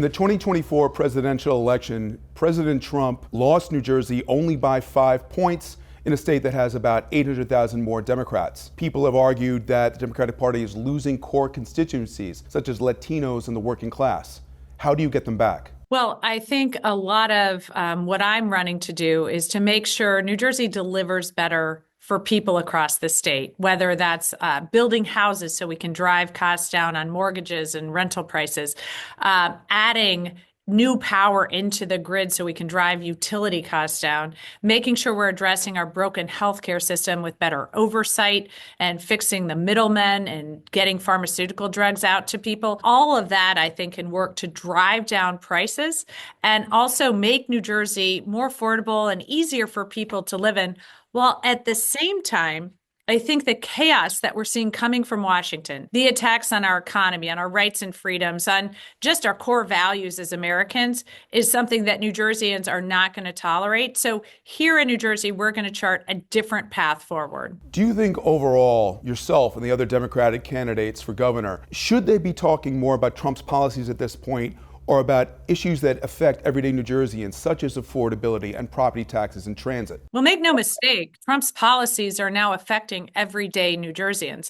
In the 2024 presidential election, President Trump lost New Jersey only by 5 points in a state that has about 800,000 more Democrats. People have argued that the Democratic Party is losing core constituencies, such as Latinos and the working class. How do you get them back? Well, I think a lot of what I'm running to do is to make sure New Jersey delivers better for people across the state, whether that's building houses so we can drive costs down on mortgages and rental prices, adding new power into the grid so we can drive utility costs down, making sure we're addressing our broken healthcare system with better oversight and fixing the middlemen and getting pharmaceutical drugs out to people. All of that, I think, can work to drive down prices and also make New Jersey more affordable and easier for people to live in, while at the same time, I think the chaos that we're seeing coming from Washington, the attacks on our economy, on our rights and freedoms, on just our core values as Americans, is something that New Jerseyans are not going to tolerate. So here in New Jersey, we're going to chart a different path forward. Do you think overall, yourself and the other Democratic candidates for governor, should they be talking more about Trump's policies at this point, or about issues that affect everyday New Jerseyans, such as affordability and property taxes and transit? Well, make no mistake, Trump's policies are now affecting everyday New Jerseyans.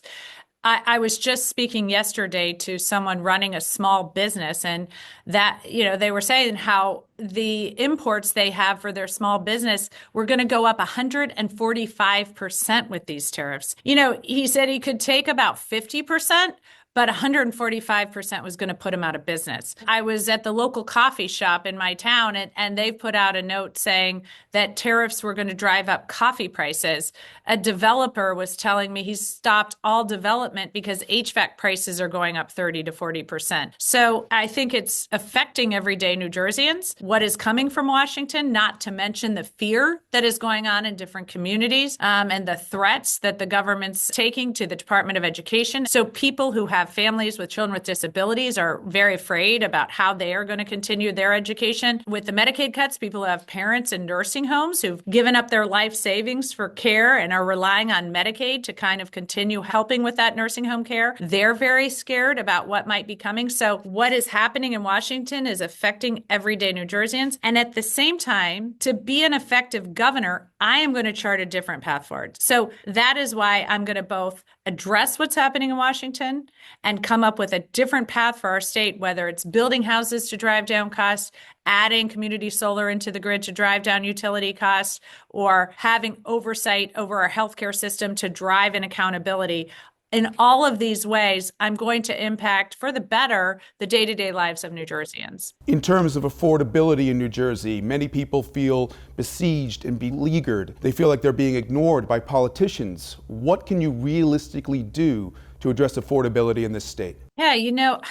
I was just speaking yesterday to someone running a small business, and that, they were saying how the imports they have for their small business were going to go up 145% with these tariffs. He said he could take about 50%. But 145% was going to put him out of business. I was at the local coffee shop in my town, and they put out a note saying that tariffs were going to drive up coffee prices. A developer was telling me he's stopped all development because HVAC prices are going up 30 to 40%. So I think it's affecting everyday New Jerseyans, what is coming from Washington, not to mention the fear that is going on in different communities, and the threats that the government's taking to the Department of Education. So people who have families with children with disabilities are very afraid about how they are going to continue their education. With the Medicaid cuts, people who have parents in nursing homes who've given up their life savings for care and are relying on Medicaid to kind of continue helping with that nursing home care. They're very scared about what might be coming. So what is happening in Washington is affecting everyday New Jerseyans. And at the same time, to be an effective governor, I am going to chart a different path forward. So that is why I'm going to both address what's happening in Washington and come up with a different path for our state, whether it's building houses to drive down costs, adding community solar into the grid to drive down utility costs, or having oversight over our healthcare system to drive in accountability. In all of these ways, I'm going to impact for the better the day-to-day lives of New Jerseyans. In terms of affordability in New Jersey, many people feel besieged and beleaguered. They feel like they're being ignored by politicians. What can you realistically do to address affordability in this state? Yeah,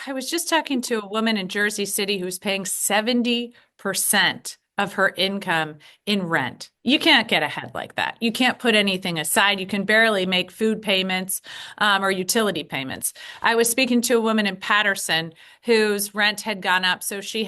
I was just talking to a woman in Jersey City who's paying 70% of her income in rent. You can't get ahead like that. You can't put anything aside. You can barely make food payments or utility payments. I was speaking to a woman in Paterson whose rent had gone up. So she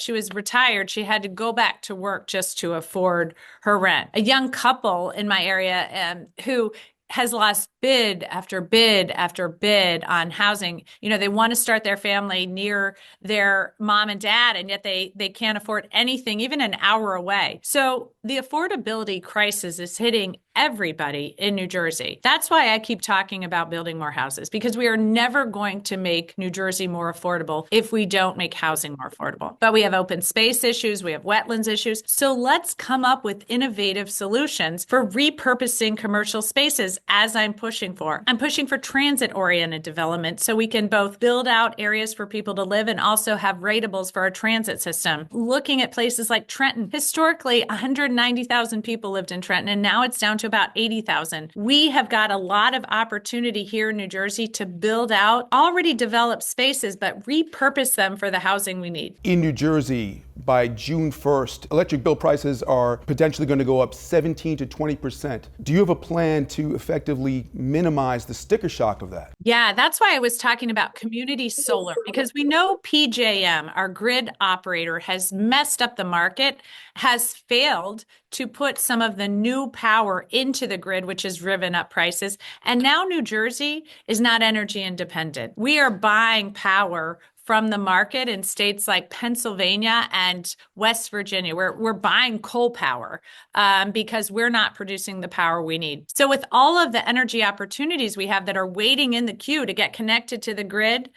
was retired. She had to go back to work just to afford her rent. A young couple in my area who has lost bid after bid after bid on housing. They want to start their family near their mom and dad, and yet they can't afford anything, even an hour away. So the affordability crisis is hitting everybody in New Jersey. That's why I keep talking about building more houses, because we are never going to make New Jersey more affordable if we don't make housing more affordable. But we have open space issues, we have wetlands issues. So let's come up with innovative solutions for repurposing commercial spaces, as I'm pushing for. I'm pushing for transit-oriented development so we can both build out areas for people to live and also have rateables for our transit system. Looking at places like Trenton, historically 190,000 people lived in Trenton, and now it's down to about 80,000. We have got a lot of opportunity here in New Jersey to build out already developed spaces, but repurpose them for the housing we need. In New Jersey, by June 1st, electric bill prices are potentially going to go up 17 to 20%. Do you have a plan to effectively minimize the sticker shock of that? Yeah, that's why I was talking about community solar, because we know PJM, our grid operator, has messed up the market, has failed to put some of the new power into the grid, which has driven up prices. And now New Jersey is not energy independent. We are buying power from the market in states like Pennsylvania and West Virginia. We're buying coal power because we're not producing the power we need. So with all of the energy opportunities we have that are waiting in the queue to get connected to the grid,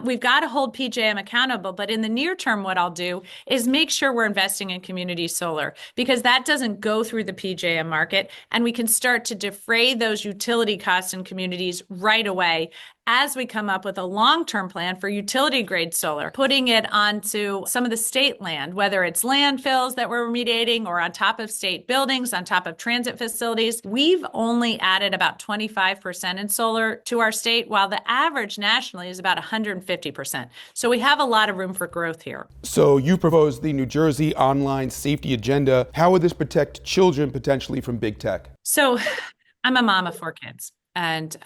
we've got to hold PJM accountable. But in the near term, what I'll do is make sure we're investing in community solar, because that doesn't go through the PJM market, and we can start to defray those utility costs in communities right away as we come up with a long-term plan for utility-grade solar, putting it onto some of the state land, whether it's landfills that we're remediating or on top of state buildings, on top of transit facilities. We've only added about 25% in solar to our state, while the average nationally is about 150%. So we have a lot of room for growth here. So you proposed the New Jersey online safety agenda. How would this protect children potentially from big tech? So I'm a mom of 4 kids, and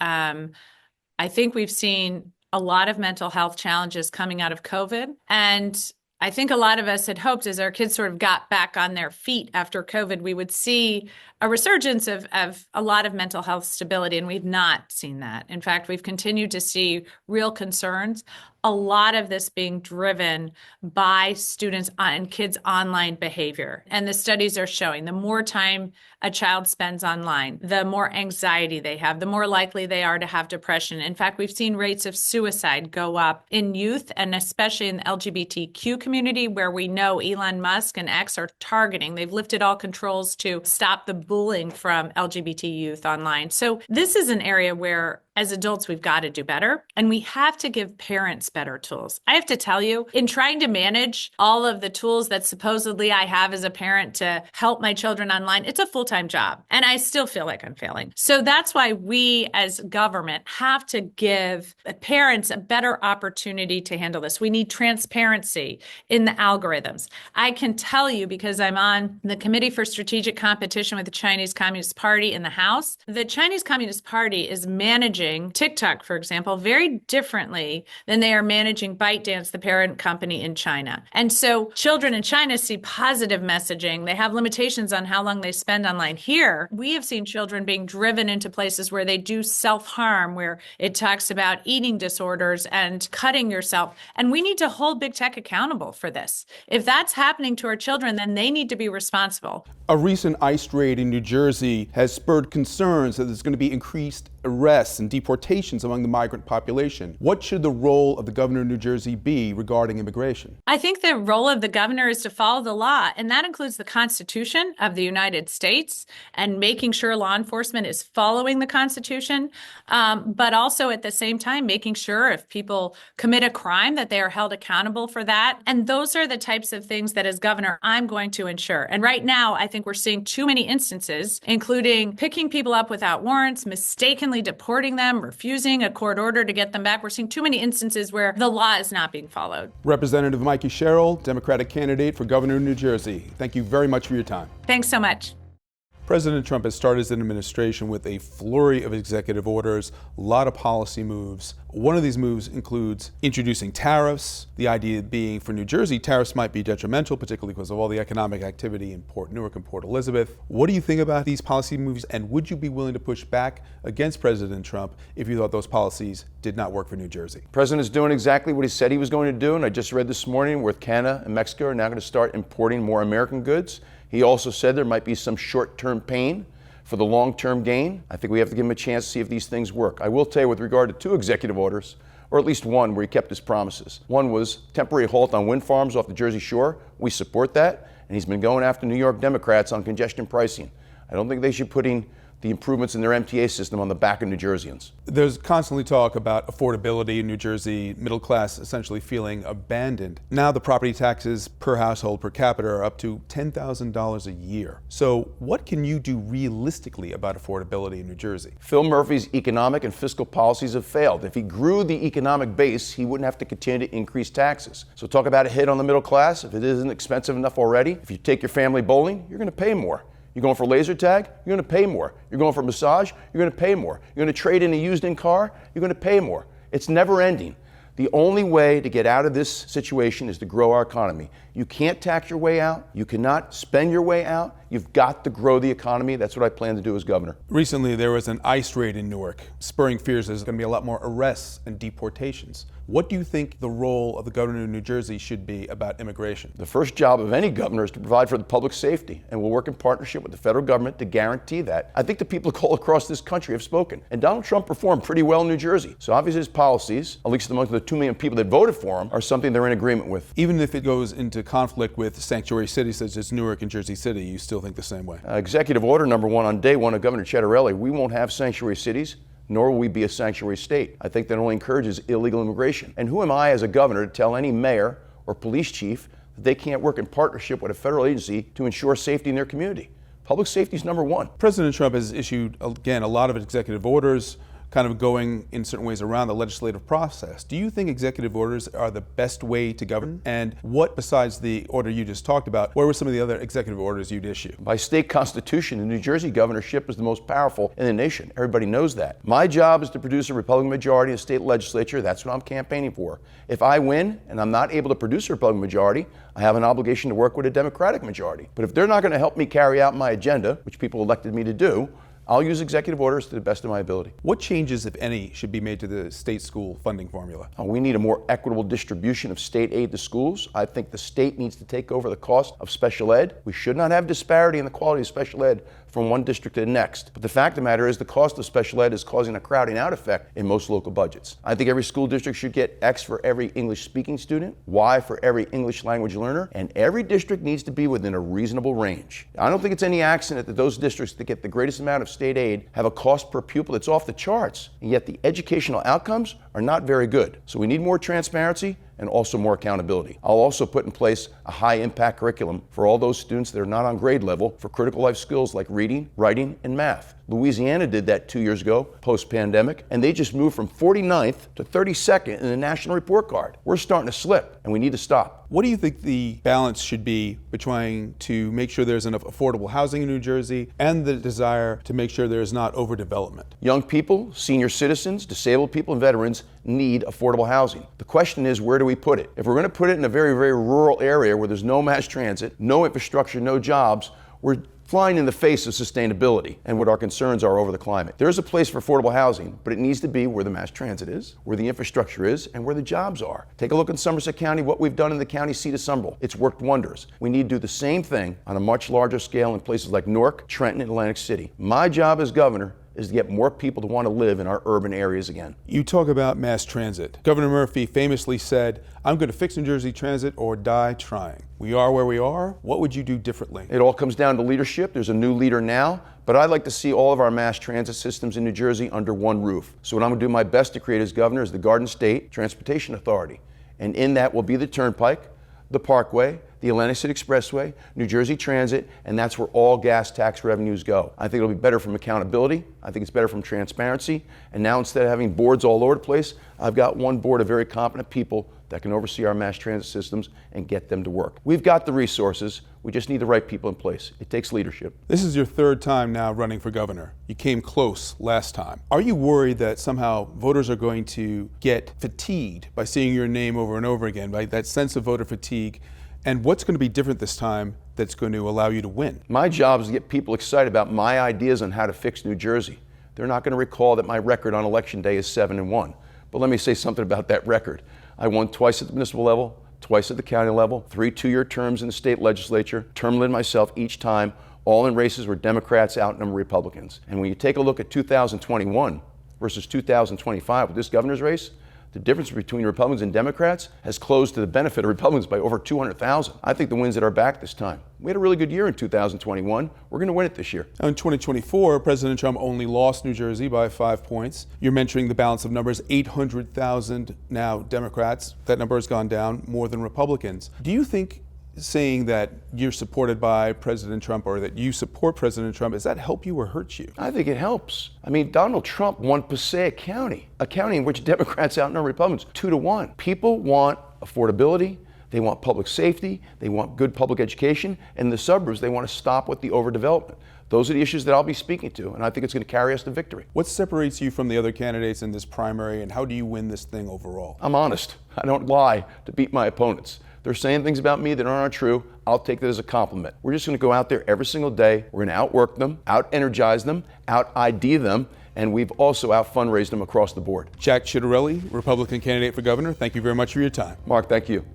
I think we've seen a lot of mental health challenges coming out of COVID. And I think a lot of us had hoped, as our kids sort of got back on their feet after COVID, we would see a resurgence of a lot of mental health stability, and we've not seen that. In fact, we've continued to see real concerns, a lot of this being driven by students and kids' online behavior. And the studies are showing the more time a child spends online, the more anxiety they have, the more likely they are to have depression. In fact, we've seen rates of suicide go up in youth, and especially in the LGBTQ community, where we know Elon Musk and X are targeting. They've lifted all controls to stop the bullying from LGBT youth online. So this is an area where, as adults, we've got to do better, and we have to give parents better tools. I have to tell you, in trying to manage all of the tools that supposedly I have as a parent to help my children online, it's a full-time job, and I still feel like I'm failing. So that's why we as government have to give parents a better opportunity to handle this. We need transparency in the algorithms. I can tell you, because I'm on the Committee for Strategic Competition with the Chinese Communist Party in the House, the Chinese Communist Party is managing TikTok, for example, very differently than they are managing ByteDance, the parent company in China. And so children in China see positive messaging. They have limitations on how long they spend online. Here, we have seen children being driven into places where they do self-harm, where it talks about eating disorders and cutting yourself. And we need to hold big tech accountable for this. If that's happening to our children, then they need to be responsible. A recent ICE raid in New Jersey has spurred concerns that there's going to be increased arrests and deportations among the migrant population. What should the role of the governor of New Jersey be regarding immigration? I think the role of the governor is to follow the law, and that includes the Constitution of the United States and making sure law enforcement is following the Constitution, but also at the same time making sure if people commit a crime that they are held accountable for that. And those are the types of things that as governor I'm going to ensure. And right now, I think we're seeing too many instances, including picking people up without warrants, mistakenly deporting them, refusing a court order to get them back. We're seeing too many instances where the law is not being followed. Representative Mikie Sherrill, Democratic candidate for governor of New Jersey. Thank you very much for your time. Thanks so much. President Trump has started his administration with a flurry of executive orders, a lot of policy moves. One of these moves includes introducing tariffs, the idea being for New Jersey, tariffs might be detrimental, particularly because of all the economic activity in Port Newark and Port Elizabeth. What do you think about these policy moves, and would you be willing to push back against President Trump if you thought those policies did not work for New Jersey? The president is doing exactly what he said he was going to do, and I just read this morning where Canada and Mexico are now going to start importing more American goods. He also said there might be some short-term pain for the long-term gain. I think we have to give him a chance to see if these things work. I will tell you with regard to 2 executive orders, or at least one where he kept his promises. One was temporary halt on wind farms off the Jersey Shore. We support that. And he's been going after New York Democrats on congestion pricing. I don't think they should put in the improvements in their MTA system on the back of New Jerseyans. There's constantly talk about affordability in New Jersey, middle class essentially feeling abandoned. Now the property taxes per household per capita are up to $10,000 a year. So what can you do realistically about affordability in New Jersey? Phil Murphy's economic and fiscal policies have failed. If he grew the economic base, he wouldn't have to continue to increase taxes. So talk about a hit on the middle class. If it isn't expensive enough already, if you take your family bowling, you're going to pay more. You're going for laser tag, you're going to pay more. You're going for massage, you're going to pay more. You're going to trade in a used-in car, you're going to pay more. It's never ending. The only way to get out of this situation is to grow our economy. You can't tax your way out. You cannot spend your way out. You've got to grow the economy. That's what I plan to do as governor. Recently, there was an ICE raid in Newark, spurring fears there's going to be a lot more arrests and deportations. What do you think the role of the governor of New Jersey should be about immigration? The first job of any governor is to provide for the public safety, and we'll work in partnership with the federal government to guarantee that. I think the people all across this country have spoken, and Donald Trump performed pretty well in New Jersey. So obviously his policies, at least among the 2 million people that voted for him, are something they're in agreement with. Even if it goes into conflict with sanctuary cities such as Newark and Jersey City, you still think the same way? Executive order number 1 on day 1 of Governor Ciattarelli, we won't have sanctuary cities, nor will we be a sanctuary state. I think that only encourages illegal immigration. And who am I as a governor to tell any mayor or police chief that they can't work in partnership with a federal agency to ensure safety in their community? Public safety is number 1. President Trump has issued, again, a lot of executive orders, kind of going in certain ways around the legislative process. Do you think executive orders are the best way to govern? And what, besides the order you just talked about, what were some of the other executive orders you'd issue? By state constitution, the New Jersey governorship is the most powerful in the nation. Everybody knows that. My job is to produce a Republican majority in the state legislature. That's what I'm campaigning for. If I win and I'm not able to produce a Republican majority, I have an obligation to work with a Democratic majority. But if they're not going to help me carry out my agenda, which people elected me to do, I'll use executive orders to the best of my ability. What changes, if any, should be made to the state school funding formula? We need a more equitable distribution of state aid to schools. I think the state needs to take over the cost of special ed. We should not have disparity in the quality of special ed from one district to the next. But the fact of the matter is the cost of special ed is causing a crowding out effect in most local budgets. I think every school district should get X for every English-speaking student, Y for every English language learner, and every district needs to be within a reasonable range. I don't think it's any accident that those districts that get the greatest amount of state aid have a cost per pupil that's off the charts, and yet the educational outcomes are not very good. So we need more transparency and also more accountability. I'll also put in place a high-impact curriculum for all those students that are not on grade level for critical life skills like reading, writing, and math. Louisiana did that 2 years ago, post-pandemic, and they just moved from 49th to 32nd in the national report card. We're starting to slip, and we need to stop. What do you think the balance should be between to make sure there's enough affordable housing in New Jersey and the desire to make sure there's not overdevelopment? Young people, senior citizens, disabled people, and veterans need affordable housing. The question is, where do we put it? If we're going to put it in a very, very rural area where there's no mass transit, no infrastructure, no jobs, we're flying in the face of sustainability and what our concerns are over the climate. There's a place for affordable housing, but it needs to be where the mass transit is, where the infrastructure is, and where the jobs are. Take a look in Somerset County, what we've done in the county seat of Somerville. It's worked wonders. We need to do the same thing on a much larger scale in places like Newark, Trenton, and Atlantic City. My job as governor is to get more people to want to live in our urban areas again. You talk about mass transit. Governor Murphy famously said, "I'm going to fix New Jersey transit or die trying." We are where we are. What would you do differently? It all comes down to leadership. There's a new leader now, but I'd like to see all of our mass transit systems in New Jersey under one roof. So what I'm going to do my best to create as governor is the Garden State Transportation Authority. And in that will be the Turnpike, the Parkway, the Atlantic City Expressway, New Jersey Transit, and that's where all gas tax revenues go. I think it'll be better from accountability. I think it's better from transparency. And now instead of having boards all over the place, I've got one board of very competent people that can oversee our mass transit systems and get them to work. We've got the resources. We just need the right people in place. It takes leadership. This is your third time now running for governor. You came close last time. Are you worried that somehow voters are going to get fatigued by seeing your name over and over again, by that sense of voter fatigue? And what's going to be different this time that's going to allow you to win? My job is to get people excited about my ideas on how to fix New Jersey. They're not going to recall that my record on election day is 7-1. But let me say something about that record. I won twice at the municipal level, twice at the county level, 3 two-year terms in the state legislature, term-led myself each time, all in races where Democrats outnumber Republicans. And when you take a look at 2021 versus 2025 with this governor's race, the difference between Republicans and Democrats has closed to the benefit of Republicans by over 200,000. I think the wind's at our back this time. We had a really good year in 2021. We're going to win it this year. Now in 2024, President Trump only lost New Jersey by 5 points. You're mentioning the balance of numbers, 800,000 now Democrats. That number has gone down more than Republicans. Do you think saying that you're supported by President Trump or that you support President Trump, does that help you or hurt you? I think it helps. I mean, Donald Trump won Passaic County, a county in which Democrats outnumber Republicans 2-1. People want affordability, they want public safety, they want good public education, and in the suburbs they want to stop with the overdevelopment. Those are the issues that I'll be speaking to, and I think it's going to carry us to victory. What separates you from the other candidates in this primary, and how do you win this thing overall? I'm honest. I don't lie to beat my opponents. They're saying things about me that aren't true. I'll take that as a compliment. We're just going to go out there every single day. We're going to outwork them, out-energize them, out-ID them, and we've also out-fundraised them across the board. Jack Ciattarelli, Republican candidate for governor, thank you very much for your time. Mark, thank you.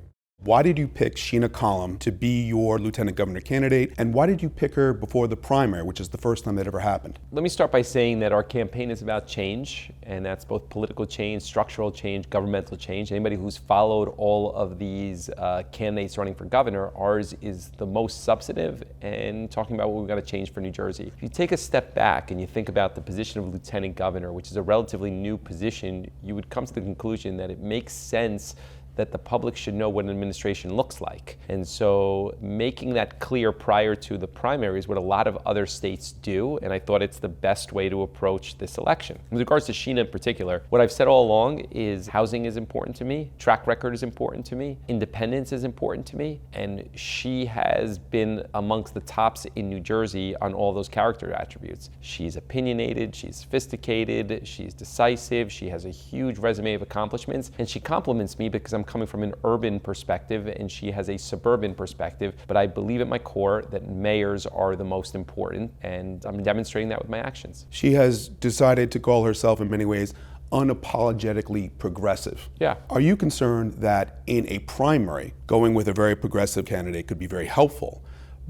Why did you pick Sheena Collum to be your lieutenant governor candidate? And why did you pick her before the primary, which is the first time that ever happened? Let me start by saying that our campaign is about change, and that's both political change, structural change, governmental change. Anybody who's followed all of these candidates running for governor, ours is the most substantive and talking about what we've got to change for New Jersey. If you take a step back and you think about the position of lieutenant governor, which is a relatively new position, you would come to the conclusion that it makes sense that the public should know what an administration looks like. And so making that clear prior to the primary is what a lot of other states do, and I thought it's the best way to approach this election. With regards to Sheena in particular, what I've said all along is housing is important to me, track record is important to me, independence is important to me, and she has been amongst the tops in New Jersey on all those character attributes. She's opinionated, she's sophisticated, she's decisive, she has a huge resume of accomplishments, and she compliments me because I'm coming from an urban perspective and she has a suburban perspective, but I believe at my core that mayors are the most important, and I'm demonstrating that with my actions. She has decided to call herself in many ways unapologetically progressive. Yeah. Are you concerned that in a primary, going with a very progressive candidate could be very helpful,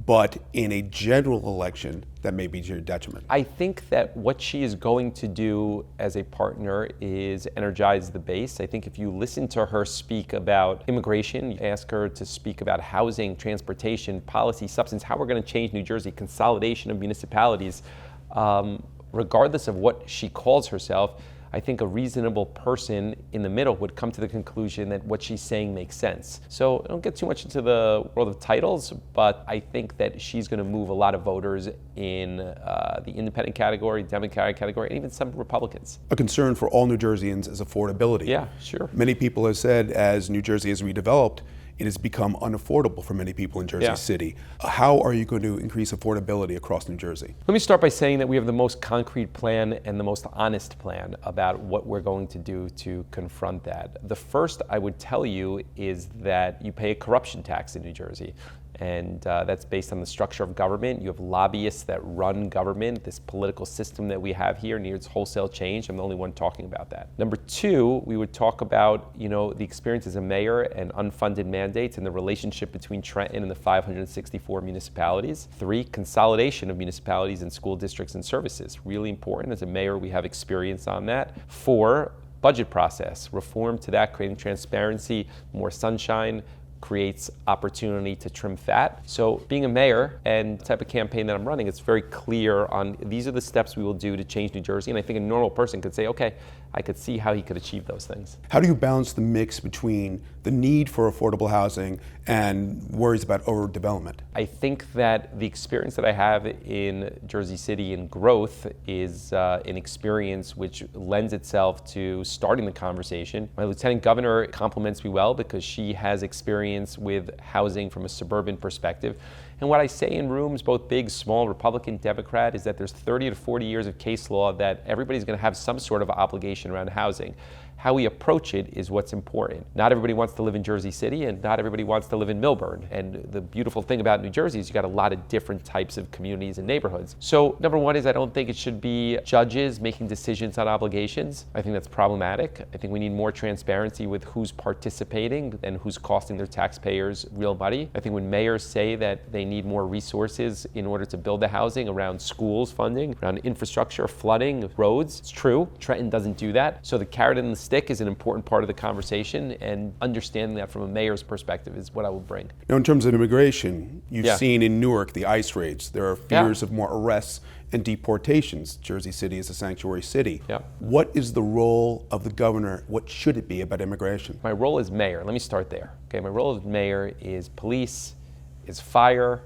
but in a general election, that may be to your detriment? I think that what she is going to do as a partner is energize the base. I think if you listen to her speak about immigration, you ask her to speak about housing, transportation, policy, substance, how we're going to change New Jersey, consolidation of municipalities, regardless of what she calls herself, I think a reasonable person in the middle would come to the conclusion that what she's saying makes sense. So I don't get too much into the world of titles, but I think that she's going to move a lot of voters in the independent category, Democratic category, and even some Republicans. A concern for all New Jerseyans is affordability. Yeah, sure. Many people have said as New Jersey is redeveloped, it has become unaffordable for many people in Jersey City. How are you going to increase affordability across New Jersey? Let me start by saying that we have the most concrete plan and the most honest plan about what we're going to do to confront that. The first I would tell you is that you pay a corruption tax in New Jersey. And that's based on the structure of government. You have lobbyists that run government. This political system that we have here needs wholesale change. I'm the only one talking about that. Number two, we would talk about, the experience as a mayor and unfunded mandates and the relationship between Trenton and the 564 municipalities. Three, consolidation of municipalities and school districts and services. Really important. As a mayor, we have experience on that. Four, budget process. Reform to that, creating transparency, more sunshine, creates opportunity to trim fat. So being a mayor and the type of campaign that I'm running, it's very clear on these are the steps we will do to change New Jersey. And I think a normal person could say, okay, I could see how he could achieve those things. How do you balance the mix between the need for affordable housing and worries about overdevelopment? I think that the experience that I have in Jersey City in growth is an experience which lends itself to starting the conversation. My lieutenant governor compliments me well because she has experience with housing from a suburban perspective. And what I say in rooms, both big, small, Republican, Democrat, is that there's 30 to 40 years of case law that everybody's going to have some sort of obligation around housing. How we approach it is what's important. Not everybody wants to live in Jersey City, and not everybody wants to live in Millburn. And the beautiful thing about New Jersey is you got a lot of different types of communities and neighborhoods. So number one is I don't think it should be judges making decisions on obligations. I think that's problematic. I think we need more transparency with who's participating and who's costing their taxpayers real money. I think when mayors say that they need more resources in order to build the housing around schools funding, around infrastructure, flooding, roads, it's true. Trenton doesn't do that. So the carrot and the stick is an important part of the conversation, and understanding that from a mayor's perspective is what I will bring. Now, in terms of immigration, you've seen in Newark the ICE raids. There are fears of more arrests and deportations. Jersey City is a sanctuary city. What is the role of the governor? What should it be about immigration? My role as mayor, let me start there. Okay, my role as mayor is police, is fire,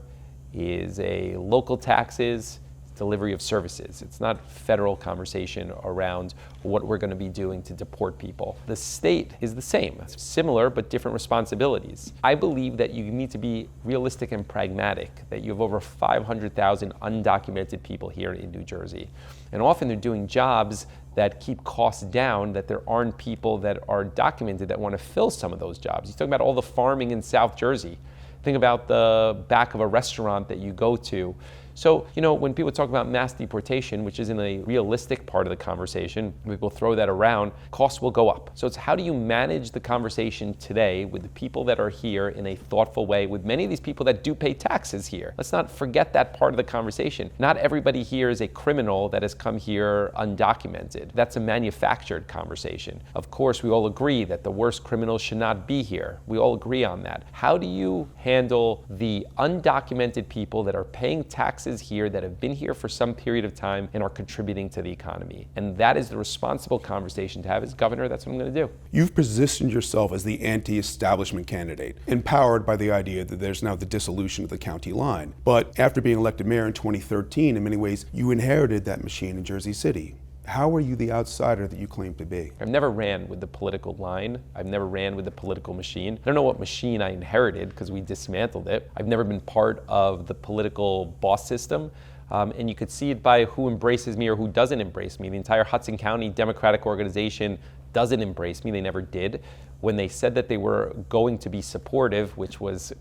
is a local taxes, delivery of services. It's not federal conversation around what we're going to be doing to deport people. The state is the same. It's similar but different responsibilities. I believe that you need to be realistic and pragmatic, that you have over 500,000 undocumented people here in New Jersey. And often they're doing jobs that keep costs down, that there aren't people that are documented that want to fill some of those jobs. You're talking about all the farming in South Jersey. Think about the back of a restaurant that you go to. So, when people talk about mass deportation, which isn't a realistic part of the conversation, people throw that around, costs will go up. So it's how do you manage the conversation today with the people that are here in a thoughtful way, with many of these people that do pay taxes here. Let's not forget that part of the conversation. Not everybody here is a criminal that has come here undocumented. That's a manufactured conversation. Of course, we all agree that the worst criminals should not be here. We all agree on that. How do you handle the undocumented people that are paying taxes here, that have been here for some period of time and are contributing to the economy? And that is the responsible conversation to have as governor. That's what I'm going to do. You've positioned yourself as the anti-establishment candidate, empowered by the idea that there's now the dissolution of the county line. But after being elected mayor in 2013, in many ways, you inherited that machine in Jersey City. How are you the outsider that you claim to be? I've never ran with the political line. I've never ran with the political machine. I don't know what machine I inherited because we dismantled it. I've never been part of the political boss system. And you could see it by who embraces me or who doesn't embrace me. The entire Hudson County Democratic organization doesn't embrace me. They never did. When they said that they were going to be supportive, which was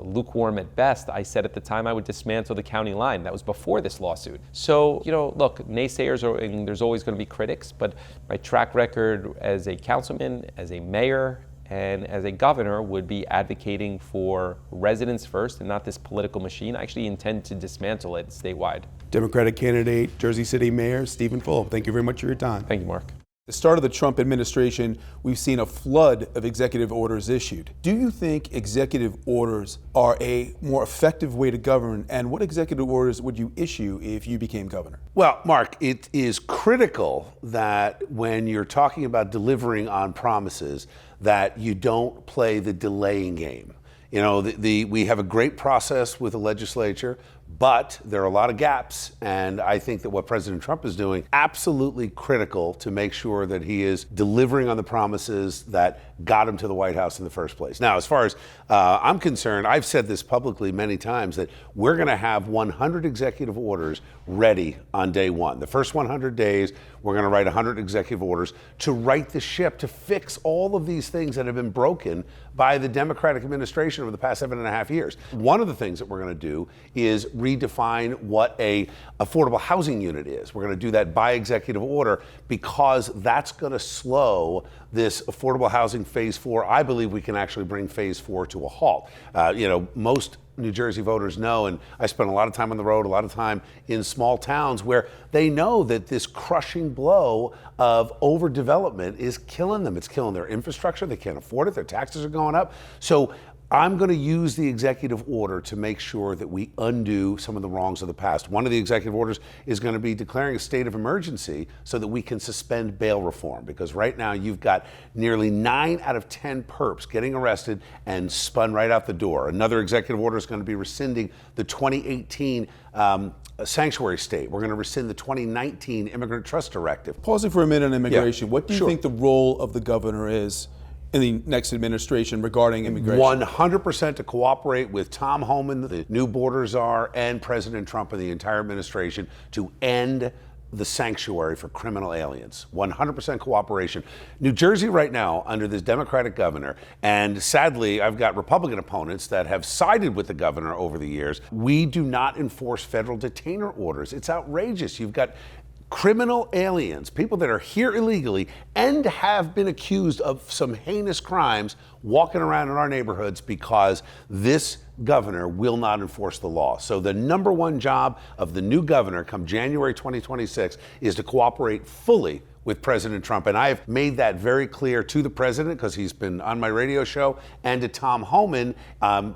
lukewarm at best, I said at the time I would dismantle the county line. That was before this lawsuit. So, look, naysayers and there's always going to be critics, but my track record as a councilman, as a mayor, and as a governor would be advocating for residents first and not this political machine. I actually intend to dismantle it statewide. Democratic candidate, Jersey City Mayor Stephen Fulop, thank you very much for your time. Thank you, Mark. The start of the Trump administration, we've seen a flood of executive orders issued. Do you think executive orders are a more effective way to govern? And what executive orders would you issue if you became governor? Well, Mark, it is critical that when you're talking about delivering on promises, that you don't play the delaying game. We have a great process with the legislature, but there are a lot of gaps, and I think that what President Trump is doing, absolutely critical to make sure that he is delivering on the promises that got him to the White House in the first place. Now, as far as I'm concerned, I've said this publicly many times, that we're going to have 100 executive orders ready on day one. The first 100 days, we're going to write 100 executive orders to right the ship, to fix all of these things that have been broken by the Democratic administration over the past 7.5 years. One of the things that we're going to do is redefine what a affordable housing unit is. We're going to do that by executive order, because that's going to slow this affordable housing phase 4. I believe we can actually bring phase 4 to a halt. Most New Jersey voters know, and I spent a lot of time on the road, a lot of time in small towns where they know that this crushing blow of overdevelopment is killing them. It's killing their infrastructure. They can't afford it. Their taxes are going up. So I'm going to use the executive order to make sure that we undo some of the wrongs of the past. One of the executive orders is going to be declaring a state of emergency so that we can suspend bail reform, because right now you've got nearly 9 out of 10 perps getting arrested and spun right out the door. Another executive order is going to be rescinding the 2018 sanctuary state. We're going to rescind the 2019 Immigrant Trust Directive. Pausing for a minute on immigration, what do you Sure. think the role of the governor is in the next administration regarding immigration? 100% to cooperate with Tom Homan, the new border czar, and President Trump and the entire administration to end the sanctuary for criminal aliens. 100% cooperation. New Jersey right now, under this Democratic governor, and sadly, I've got Republican opponents that have sided with the governor over the years, we do not enforce federal detainer orders. It's outrageous. You've got criminal aliens, people that are here illegally and have been accused of some heinous crimes, walking around in our neighborhoods because this governor will not enforce the law. So the number one job of the new governor come January 2026 is to cooperate fully with President Trump. And I have made that very clear to the president, because he's been on my radio show, and to Tom Homan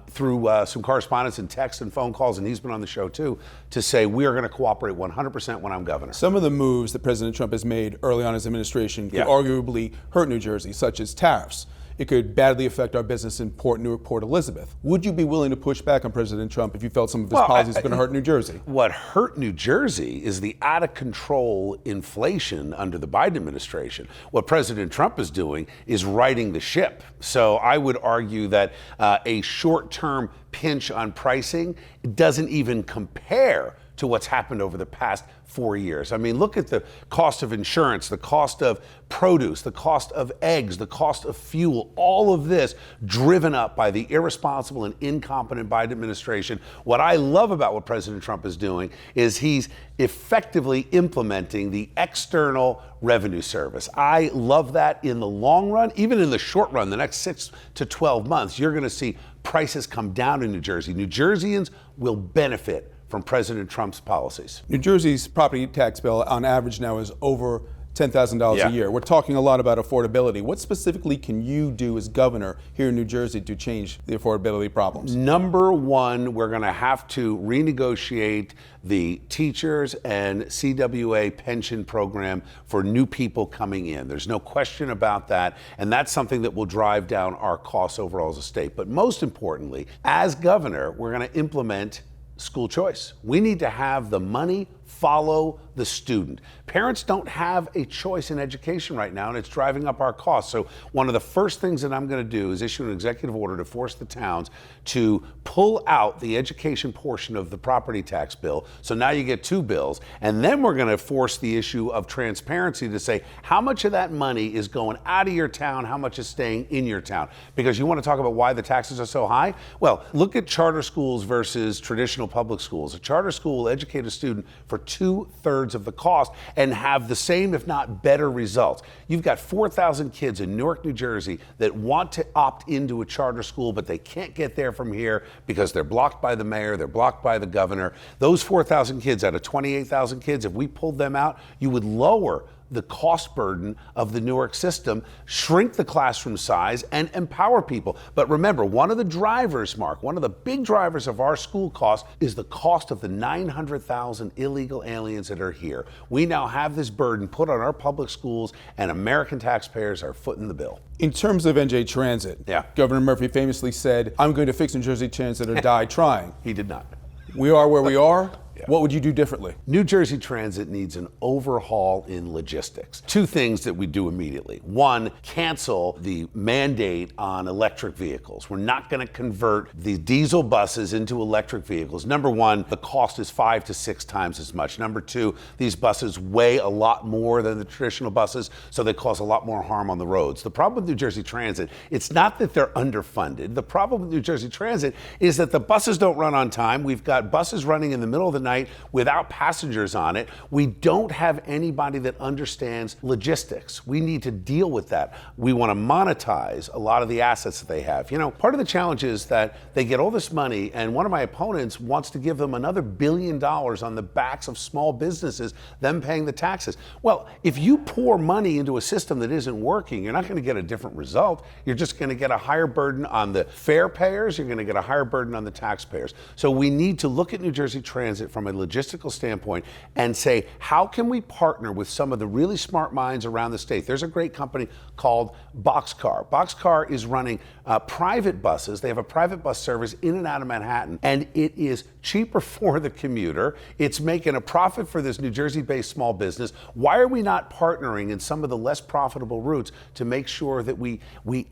through some correspondence and text and phone calls, and he's been on the show too, to say we are going to cooperate 100% when I'm governor. Some of the moves that President Trump has made early on in his administration could arguably hurt New Jersey, such as tariffs. It could badly affect our business in Newark, Port Elizabeth. Would you be willing to push back on President Trump if you felt some of his policies were going to hurt New Jersey? What hurt New Jersey is the out of control inflation under the Biden administration. What President Trump is doing is righting the ship. So I would argue that a short-term pinch on pricing doesn't even compare to what's happened over the past 4 years. I mean, look at the cost of insurance, the cost of produce, the cost of eggs, the cost of fuel, all of this driven up by the irresponsible and incompetent Biden administration. What I love about what President Trump is doing is he's effectively implementing the External Revenue Service. I love that in the long run. Even in the short run, the next 6 to 12 months, you're going to see prices come down in New Jersey. New Jerseyans will benefit from President Trump's policies. New Jersey's property tax bill on average now is over $10,000 a year. We're talking a lot about affordability. What specifically can you do as governor here in New Jersey to change the affordability problems? Number one, we're going to have to renegotiate the teachers and CWA pension program for new people coming in. There's no question about that, and that's something that will drive down our costs overall as a state. But most importantly, as governor, we're going to implement school choice. We need to have the money follow the student. Parents don't have a choice in education right now, and it's driving up our costs. So one of the first things that I'm going to do is issue an executive order to force the towns to pull out the education portion of the property tax bill. So now you get two bills. And then we're going to force the issue of transparency to say how much of that money is going out of your town, how much is staying in your town. Because you want to talk about why the taxes are so high? Well, look at charter schools versus traditional public schools. A charter school will educate a student for 2/3 of the cost and have the same, if not better, results. You've got 4,000 kids in Newark, New Jersey that want to opt into a charter school, but they can't get there from here because they're blocked by the mayor, they're blocked by the governor. Those 4,000 kids out of 28,000 kids, if we pulled them out, you would lower the cost burden of the Newark system, shrink the classroom size, and empower people. But remember, one of the drivers, Mark, one of the big drivers of our school costs is the cost of the 900,000 illegal aliens that are here. We now have this burden put on our public schools, and American taxpayers are footing the bill. In terms of NJ Transit, Governor Murphy famously said, "I'm going to fix New Jersey Transit or die trying." He did not. We are where we are. What would you do differently? New Jersey Transit needs an overhaul in logistics. Two things that we do immediately. One, cancel the mandate on electric vehicles. We're not going to convert the diesel buses into electric vehicles. Number one, the cost is 5 to 6 times as much. Number two, these buses weigh a lot more than the traditional buses, so they cause a lot more harm on the roads. The problem with New Jersey Transit, it's not that they're underfunded. The problem with New Jersey Transit is that the buses don't run on time. We've got buses running in the middle of the night without passengers on it. We don't have anybody that understands logistics. We need to deal with that. We want to monetize a lot of the assets that they have. You know, part of the challenge is that they get all this money, and one of my opponents wants to give them another $1 billion on the backs of small businesses, them paying the taxes. Well, if you pour money into a system that isn't working, you're not going to get a different result. You're just going to get a higher burden on the fare payers. You're going to get a higher burden on the taxpayers. So we need to look at New Jersey Transit from a logistical standpoint and say, how can we partner with some of the really smart minds around the state? There's a great company called Boxcar. Boxcar is running private buses. They have a private bus service in and out of Manhattan, and it is cheaper for the commuter. It's making a profit for this New Jersey-based small business. Why are we not partnering in some of the less profitable routes to make sure that we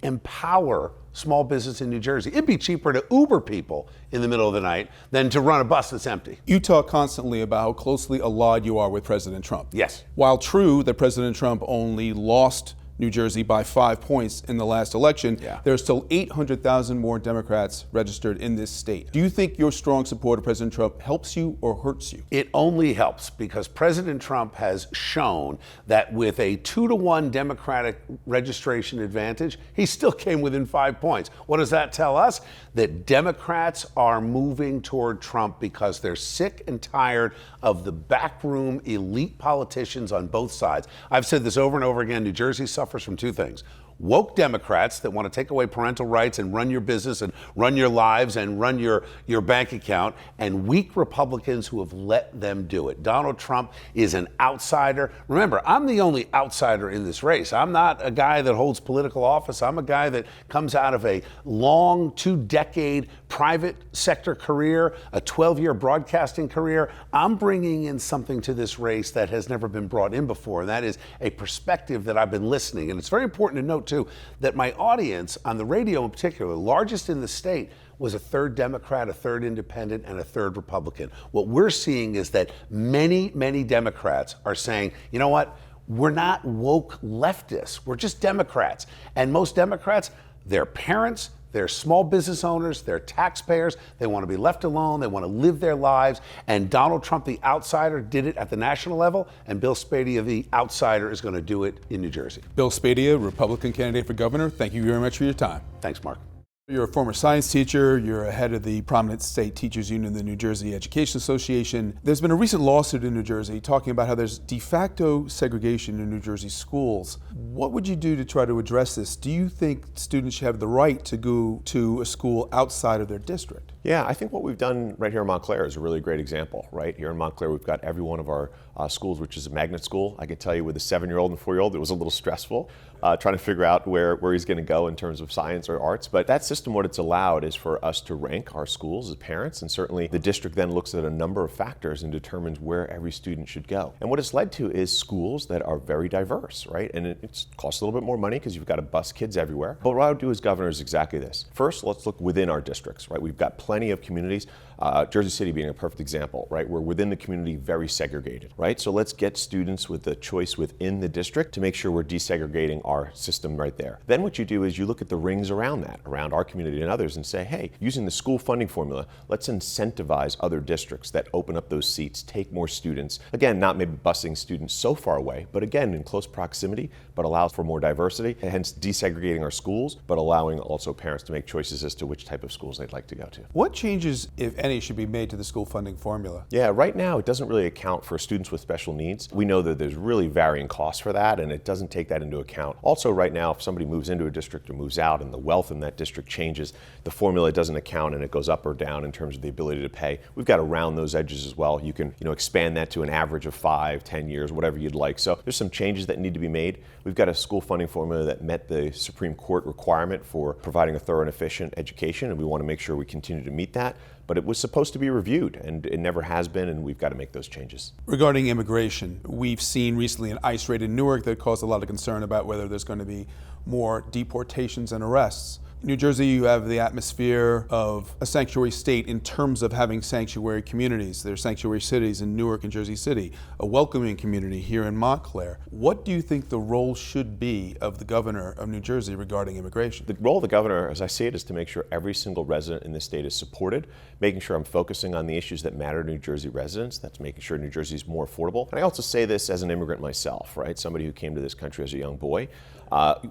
empower small business in New Jersey? It'd be cheaper to Uber people in the middle of the night than to run a bus that's empty. You talk constantly about how closely allied you are with President Trump. Yes. While true that President Trump only lost New Jersey by 5 points in the last election, there's still 800,000 more Democrats registered in this state. Do you think your strong support of President Trump helps you or hurts you? It only helps, because President Trump has shown that with a 2-to-1 Democratic registration advantage, he still came within 5 points. What does that tell us? That Democrats are moving toward Trump because they're sick and tired of the backroom elite politicians on both sides. I've said this over and over again. New Jersey suffers from two things: woke Democrats that want to take away parental rights and run your business and run your lives and run your bank account, and weak Republicans who have let them do it. Donald Trump is an outsider. Remember, I'm the only outsider in this race. I'm not a guy that holds political office. I'm a guy that comes out of a long 2-decade private sector career, a 12-year broadcasting career. I'm bringing in something to this race that has never been brought in before, and that is a perspective that I've been listening. And it's very important to note, too, that my audience on the radio in particular, largest in the state, was a third Democrat, a third independent, and a third Republican. What we're seeing is that many, many Democrats are saying, you know what, we're not woke leftists, we're just Democrats. And most Democrats, they're parents, they're small business owners, they're taxpayers, they want to be left alone, they want to live their lives, and Donald Trump, the outsider, did it at the national level, and Bill Spadea, the outsider, is going to do it in New Jersey. Bill Spadea, Republican candidate for governor, thank you very much for your time. Thanks, Mark. You're a former science teacher. You're a head of the prominent state teachers union, the New Jersey Education Association. There's been a recent lawsuit in New Jersey talking about how there's de facto segregation in New Jersey schools. What would you do to try to address this? Do you think students should have the right to go to a school outside of their district? Yeah, I think what we've done right here in Montclair is a really great example, right? Here in Montclair, we've got every one of our schools, which is a magnet school. I can tell you with a 7-year-old and 4-year-old, it was a little stressful trying to figure out where he's going to go in terms of science or arts. But that system, what it's allowed is for us to rank our schools as parents, and certainly the district then looks at a number of factors and determines where every student should go. And what it's led to is schools that are very diverse, right? And it costs a little bit more money because you've got to bus kids everywhere. But what I would do as governor is exactly this. First, let's look within our districts, right? We've got plenty of communities, Jersey City being a perfect example, right? We're within the community very segregated, right? So let's get students with the choice within the district to make sure we're desegregating our system right there. Then what you do is you look at the rings around that, around our community and others, and say, hey, using the school funding formula, let's incentivize other districts that open up those seats, take more students. Again, not maybe busing students so far away, but again, in close proximity, but allows for more diversity, and hence desegregating our schools, but allowing also parents to make choices as to which type of schools they'd like to go to. What changes, if any, should be made to the school funding formula? Yeah, right now it doesn't really account for students with special needs. We know that there's really varying costs for that, and it doesn't take that into account. Also, right now, if somebody moves into a district or moves out and the wealth in that district changes, the formula doesn't account and it goes up or down in terms of the ability to pay. We've got to round those edges as well. You can, expand that to an average of 5, 10 years, whatever you'd like. So there's some changes that need to be made. We've got a school funding formula that met the Supreme Court requirement for providing a thorough and efficient education, and we want to make sure we continue to meet that. But it was supposed to be reviewed, and it never has been, and we've got to make those changes. Regarding immigration, we've seen recently an ICE raid in Newark that caused a lot of concern about whether there's going to be more deportations and arrests. In New Jersey, you have the atmosphere of a sanctuary state in terms of having sanctuary communities. There are sanctuary cities in Newark and Jersey City, a welcoming community here in Montclair. What do you think the role should be of the governor of New Jersey regarding immigration? The role of the governor, as I see it, is to make sure every single resident in the state is supported, making sure I'm focusing on the issues that matter to New Jersey residents. That's making sure New Jersey is more affordable. And I also say this as an immigrant myself, right? Somebody who came to this country as a young boy.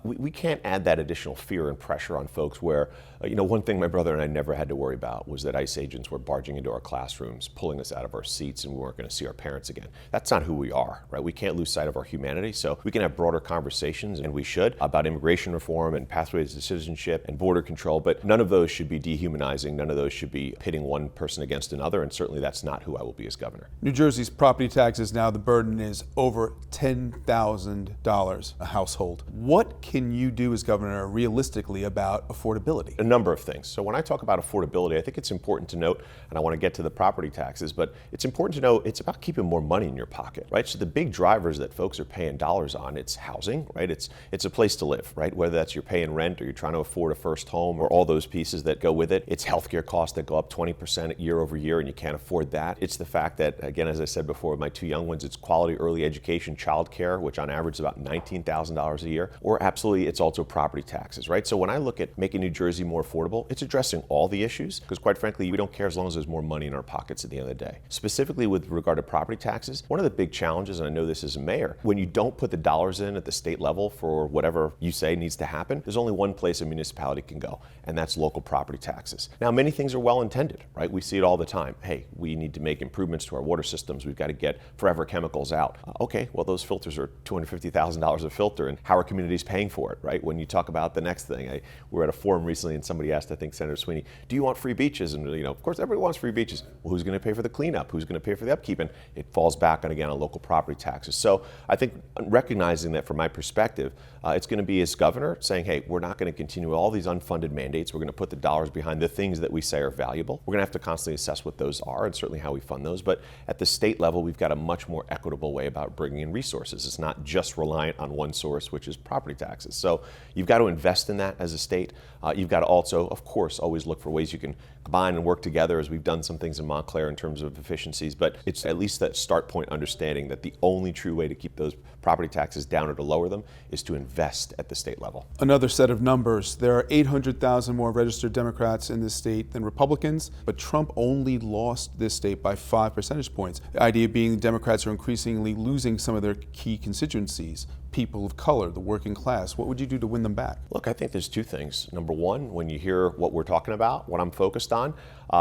We can't add that additional fear and pressure on folks where, one thing my brother and I never had to worry about was that ICE agents were barging into our classrooms, pulling us out of our seats, and we weren't going to see our parents again. That's not who we are, right? We can't lose sight of our humanity. So we can have broader conversations, and we should, about immigration reform and pathways to citizenship and border control, but none of those should be dehumanizing. None of those should be pitting one person against another, and certainly that's not who I will be as governor. New Jersey's property taxes now, the burden is over $10,000 a household. What can you do as governor realistically about affordability? A number of things. So when I talk about affordability, I think it's important to note, and I want to get to the property taxes, but it's important to know it's about keeping more money in your pocket, right? So the big drivers that folks are paying dollars on, it's housing, right? It's a place to live, right? Whether that's you're paying rent or you're trying to afford a first home or all those pieces that go with it. It's healthcare costs that go up 20% year over year and you can't afford that. It's the fact that, again, as I said before, with my 2 young ones, it's quality early education, childcare, which on average is about $19,000 a year, or absolutely it's also property taxes, right? So when I look at making New Jersey more affordable, it's addressing all the issues because quite frankly, we don't care as long as there's more money in our pockets at the end of the day. Specifically with regard to property taxes, one of the big challenges, and I know this as a mayor, when you don't put the dollars in at the state level for whatever you say needs to happen, there's only one place a municipality can go, and that's local property taxes. Now, many things are well intended, right? We see it all the time. Hey, we need to make improvements to our water systems. We've got to get forever chemicals out. Okay, well, those filters are $250,000 a filter, and how are communities paying for it, right? When you talk about the next thing, we're at a forum recently and somebody asked, I think, Senator Sweeney, do you want free beaches? And, of course, everybody wants free beaches. Well, who's going to pay for the cleanup? Who's going to pay for the upkeep? And it falls back on, again, on local property taxes. So I think recognizing that from my perspective, it's going to be as governor saying, hey, we're not going to continue all these unfunded mandates. We're going to put the dollars behind the things that we say are valuable. We're going to have to constantly assess what those are and certainly how we fund those. But at the state level, we've got a much more equitable way about bringing in resources. It's not just reliant on one source, which is property taxes. So you've got to invest in that as a state. You've got to also, of course, always look for ways you can combine and work together, as we've done some things in Montclair in terms of efficiencies. But it's at least that start point understanding that the only true way to keep those property taxes down or to lower them is to invest at the state level. Another set of numbers. There are 800,000 more registered Democrats in this state than Republicans, but Trump only lost this state by 5 percentage points. The idea being Democrats are increasingly losing some of their key constituencies. People of color, the working class. What would you do to win them back? Look, I think there's two things. Number one, when you hear what we're talking about, what I'm focused on,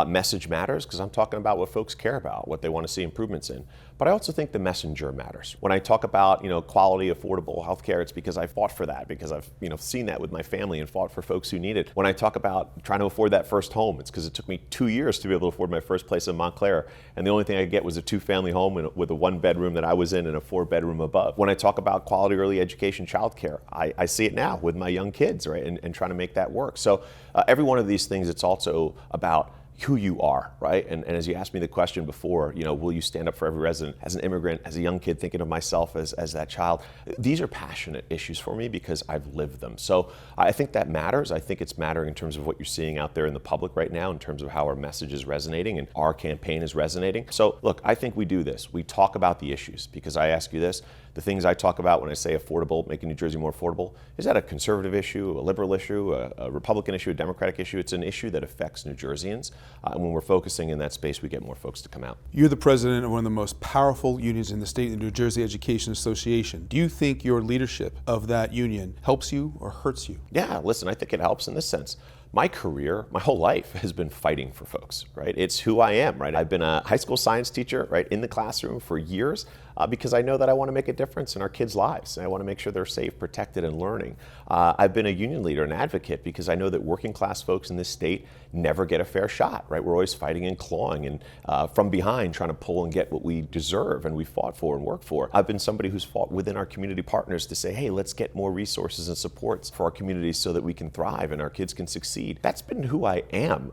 message matters because I'm talking about what folks care about, what they want to see improvements in. But I also think the messenger matters. When I talk about, quality, affordable health care, it's because I fought for that, because I've, seen that with my family and fought for folks who need it. When I talk about trying to afford that first home, it's because it took me 2 years to be able to afford my first place in Montclair. And the only thing I could get was a 2-family home with a 1-bedroom that I was in and a 4-bedroom above. When I talk about quality early education, childcare, I see it now with my young kids, right? And trying to make that work. So every one of these things, it's also about who you are, right? And as you asked me the question before, will you stand up for every resident? As an immigrant, as a young kid, thinking of myself as that child, these are passionate issues for me because I've lived them. So I think that matters. I think it's mattering in terms of what you're seeing out there in the public right now, in terms of how our message is resonating and our campaign is resonating. So look, I think we do this. We talk about the issues because I ask you this, the things I talk about when I say affordable, making New Jersey more affordable, is that a conservative issue, a liberal issue, a Republican issue, a Democratic issue? It's an issue that affects New Jerseyans. And when we're focusing in that space, we get more folks to come out. You're the president of one of the most powerful unions in the state, the New Jersey Education Association. Do you think your leadership of that union helps you or hurts you? Yeah, listen, I think it helps in this sense. My career, my whole life has been fighting for folks, right? It's who I am, right? I've been a high school science teacher, right, in the classroom for years because I know that I want to make a difference in our kids' lives. And I want to make sure they're safe, protected, and learning. I've been a union leader, an advocate, because I know that working class folks in this state never get a fair shot, right? We're always fighting and clawing and from behind trying to pull and get what we deserve and we fought for and worked for. I've been somebody who's fought within our community partners to say, hey, let's get more resources and supports for our communities so that we can thrive and our kids can succeed. That's been who I am.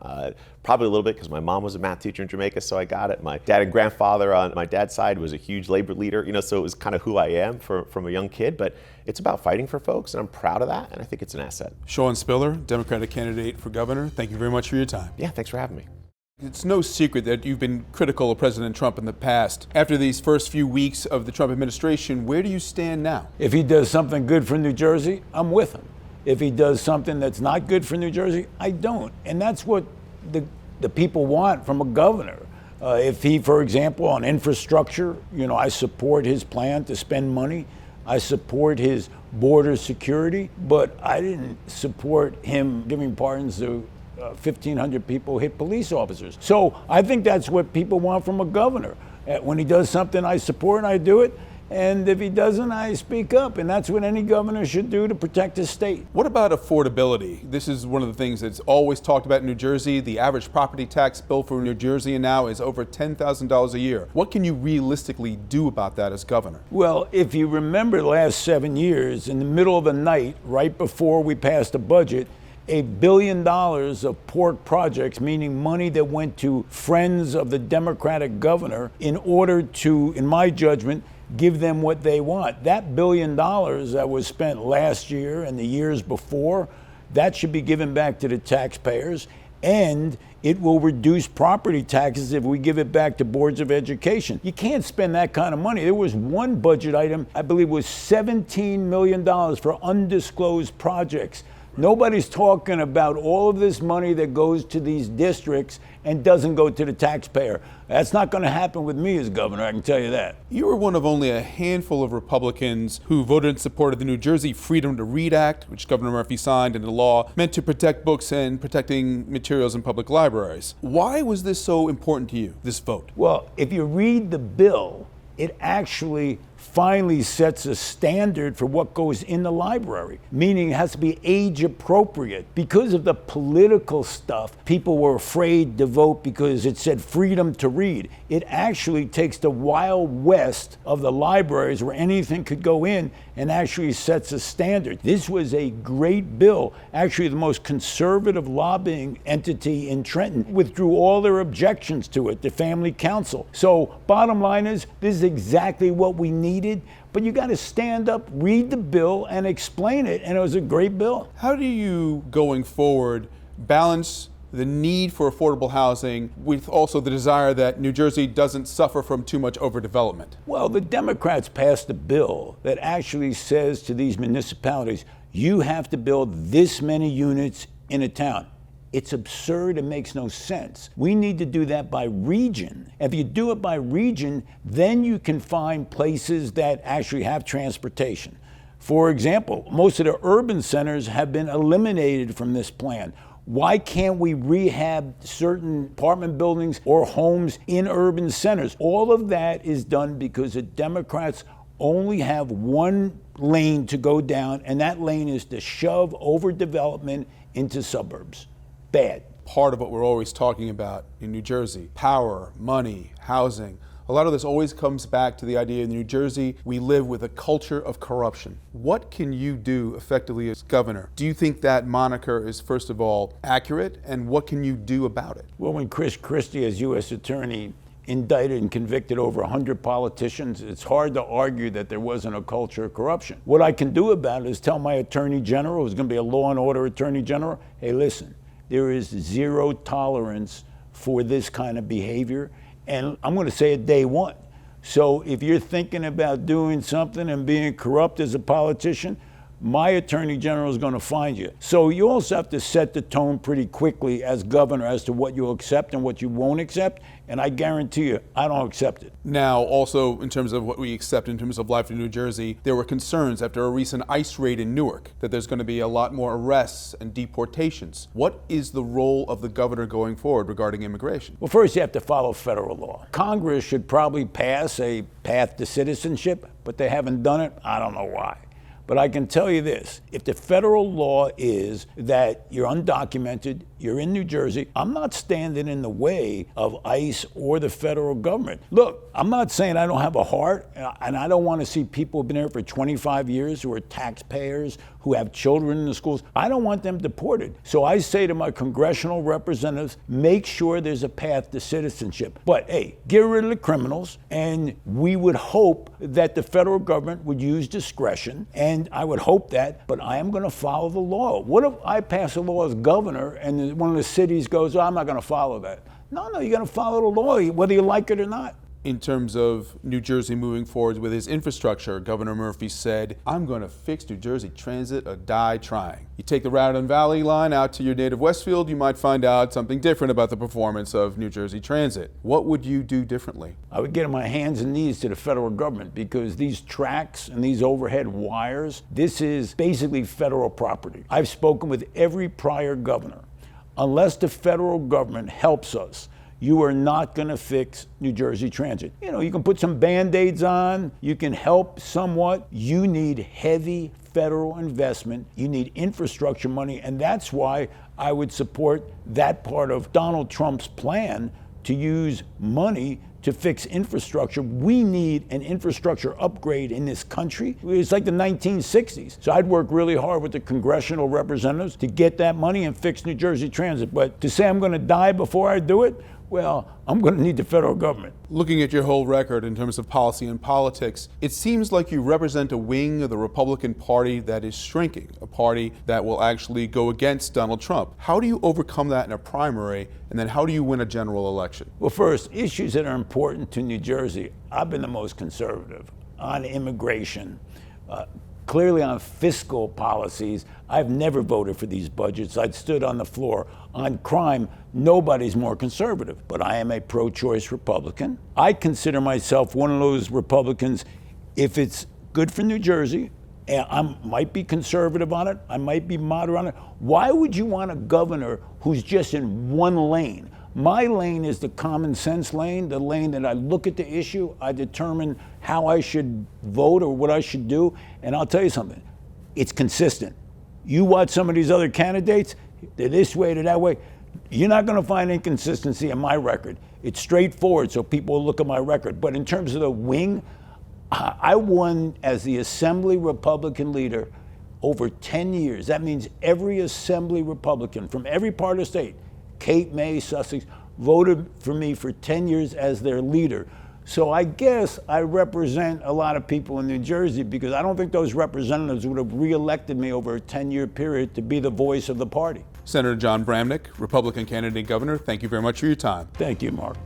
Probably a little bit because my mom was a math teacher in Jamaica, so I got it. My dad and grandfather on my dad's side was a huge labor leader, so it was kind of who I am from a young kid. But it's about fighting for folks, and I'm proud of that, and I think it's an asset. Sean Spiller, Democratic candidate for governor, thank you very much for your time. Yeah, thanks for having me. It's no secret that you've been critical of President Trump in the past. After these first few weeks of the Trump administration, where do you stand now? If he does something good for New Jersey, I'm with him. If he does something that's not good for New Jersey, I don't. And that's what the people want from a governor. If he, for example, on infrastructure, I support his plan to spend money. I support his border security, but I didn't support him giving pardons to 1,500 people hit police officers. So I think that's what people want from a governor. When he does something I support and I do it, and if he doesn't, I speak up. And that's what any governor should do to protect his state. What about affordability? This is one of the things that's always talked about in New Jersey. The average property tax bill for New Jersey now is over $10,000 a year. What can you realistically do about that as governor? Well, if you remember the last 7 years, in the middle of the night, right before we passed a budget, $1 billion of pork projects, meaning money that went to friends of the Democratic governor in order to, in my judgment, give them what they want. That $1 billion that was spent last year and the years before, that should be given back to the taxpayers, and it will reduce property taxes if we give it back to boards of education. You can't spend that kind of money. There was one budget item, I believe was $17 million for undisclosed projects. Nobody's talking about all of this money that goes to these districts and doesn't go to the taxpayer. That's not going to happen with me as governor, I can tell you that. You were one of only a handful of Republicans who voted in support of the New Jersey Freedom to Read Act, which Governor Murphy signed into law, meant to protect books and protecting materials in public libraries. Why was this so important to you, this vote? Well, if you read the bill, it actually finally sets a standard for what goes in the library, meaning it has to be age appropriate. Because of the political stuff, people were afraid to vote because it said freedom to read. It actually takes the Wild West of the libraries where anything could go in and actually sets a standard. This was a great bill. Actually, the most conservative lobbying entity in Trenton withdrew all their objections to it, the Family Council. So bottom line is, this is exactly what we needed, but you got to stand up, read the bill, and explain it, and it was a great bill. How do you, going forward, balance the need for affordable housing with also the desire that New Jersey doesn't suffer from too much overdevelopment? Well, the Democrats passed a bill that actually says to these municipalities, you have to build this many units in a town. It's absurd. It makes no sense. We need to do that by region. If you do it by region, then you can find places that actually have transportation. For example, most of the urban centers have been eliminated from this plan. Why can't we rehab certain apartment buildings or homes in urban centers? All of that is done because the Democrats only have one lane to go down, and that lane is to shove overdevelopment into suburbs. Bad. Part of what we're always talking about in New Jersey, power, money, housing. A lot of this always comes back to the idea in New Jersey, we live with a culture of corruption. What can you do effectively as governor? Do you think that moniker is, first of all, accurate, and what can you do about it? Well, when Chris Christie, as U.S. Attorney, indicted and convicted over 100 politicians, it's hard to argue that there wasn't a culture of corruption. What I can do about it is tell my Attorney General, who's going to be a law and order Attorney General, hey, listen, there is zero tolerance for this kind of behavior. And I'm going to say it day one. So if you're thinking about doing something and being corrupt as a politician, my Attorney General is going to find you. So you also have to set the tone pretty quickly as governor as to what you'll accept and what you won't accept. And I guarantee you, I don't accept it. Now, also in terms of what we accept in terms of life in New Jersey, there were concerns after a recent ICE raid in Newark that there's going to be a lot more arrests and deportations. What is the role of the governor going forward regarding immigration? Well, first you have to follow federal law. Congress should probably pass a path to citizenship, but they haven't done it. I don't know why. But I can tell you this, if the federal law is that you're undocumented, you're in New Jersey, I'm not standing in the way of ICE or the federal government. Look, I'm not saying I don't have a heart, and I don't want to see people who've been here for 25 years who are taxpayers, who have children in the schools. I don't want them deported. So I say to my congressional representatives, make sure there's a path to citizenship. But hey, get rid of the criminals, and we would hope that the federal government would use discretion, and I would hope that, but I am going to follow the law. What if I pass a law as governor and one of the cities goes, oh, I'm not going to follow that? No, you're going to follow the law, whether you like it or not. In terms of New Jersey moving forward with his infrastructure, Governor Murphy said, I'm going to fix New Jersey transit or die trying. You take the Raritan Valley line out to your native Westfield, you might find out something different about the performance of New Jersey transit. What would you do differently? I would get on my hands and knees to the federal government, because these tracks and these overhead wires, this is basically federal property. I've spoken with every prior governor. Unless the federal government helps us, you are not going to fix New Jersey transit. You know, you can put some Band-Aids on, you can help somewhat. You need heavy federal investment, you need infrastructure money, and that's why I would support that part of Donald Trump's plan to use money to fix infrastructure. We need an infrastructure upgrade in this country. It's like the 1960s. So I'd work really hard with the congressional representatives to get that money and fix New Jersey transit. But to say I'm going to die before I do it, well, I'm going to need the federal government. Looking at your whole record in terms of policy and politics, it seems like you represent a wing of the Republican Party that is shrinking, a party that will actually go against Donald Trump. How do you overcome that in a primary, and then how do you win a general election? Well, first, issues that are important to New Jersey. I've been the most conservative on immigration. Clearly on fiscal policies, I've never voted for these budgets. I'd stood on the floor. On crime, nobody's more conservative, but I am a pro-choice Republican. I consider myself one of those Republicans, if it's good for New Jersey, and I might be conservative on it, I might be moderate on it. Why would you want a governor who's just in one lane? My lane is the common sense lane, the lane that I look at the issue, I determine how I should vote or what I should do. And I'll tell you something, it's consistent. You watch some of these other candidates, they're this way, they're that way. You're not going to find inconsistency in my record. It's straightforward, so people will look at my record. But in terms of the wing, I won as the Assembly Republican leader over 10 years. That means every Assembly Republican from every part of the state, Cape May, Sussex, voted for me for 10 years as their leader. So I guess I represent a lot of people in New Jersey, because I don't think those representatives would have reelected me over a 10-year period to be the voice of the party. Senator Jon Bramnick, Republican candidate governor, thank you very much for your time. Thank you, Mark.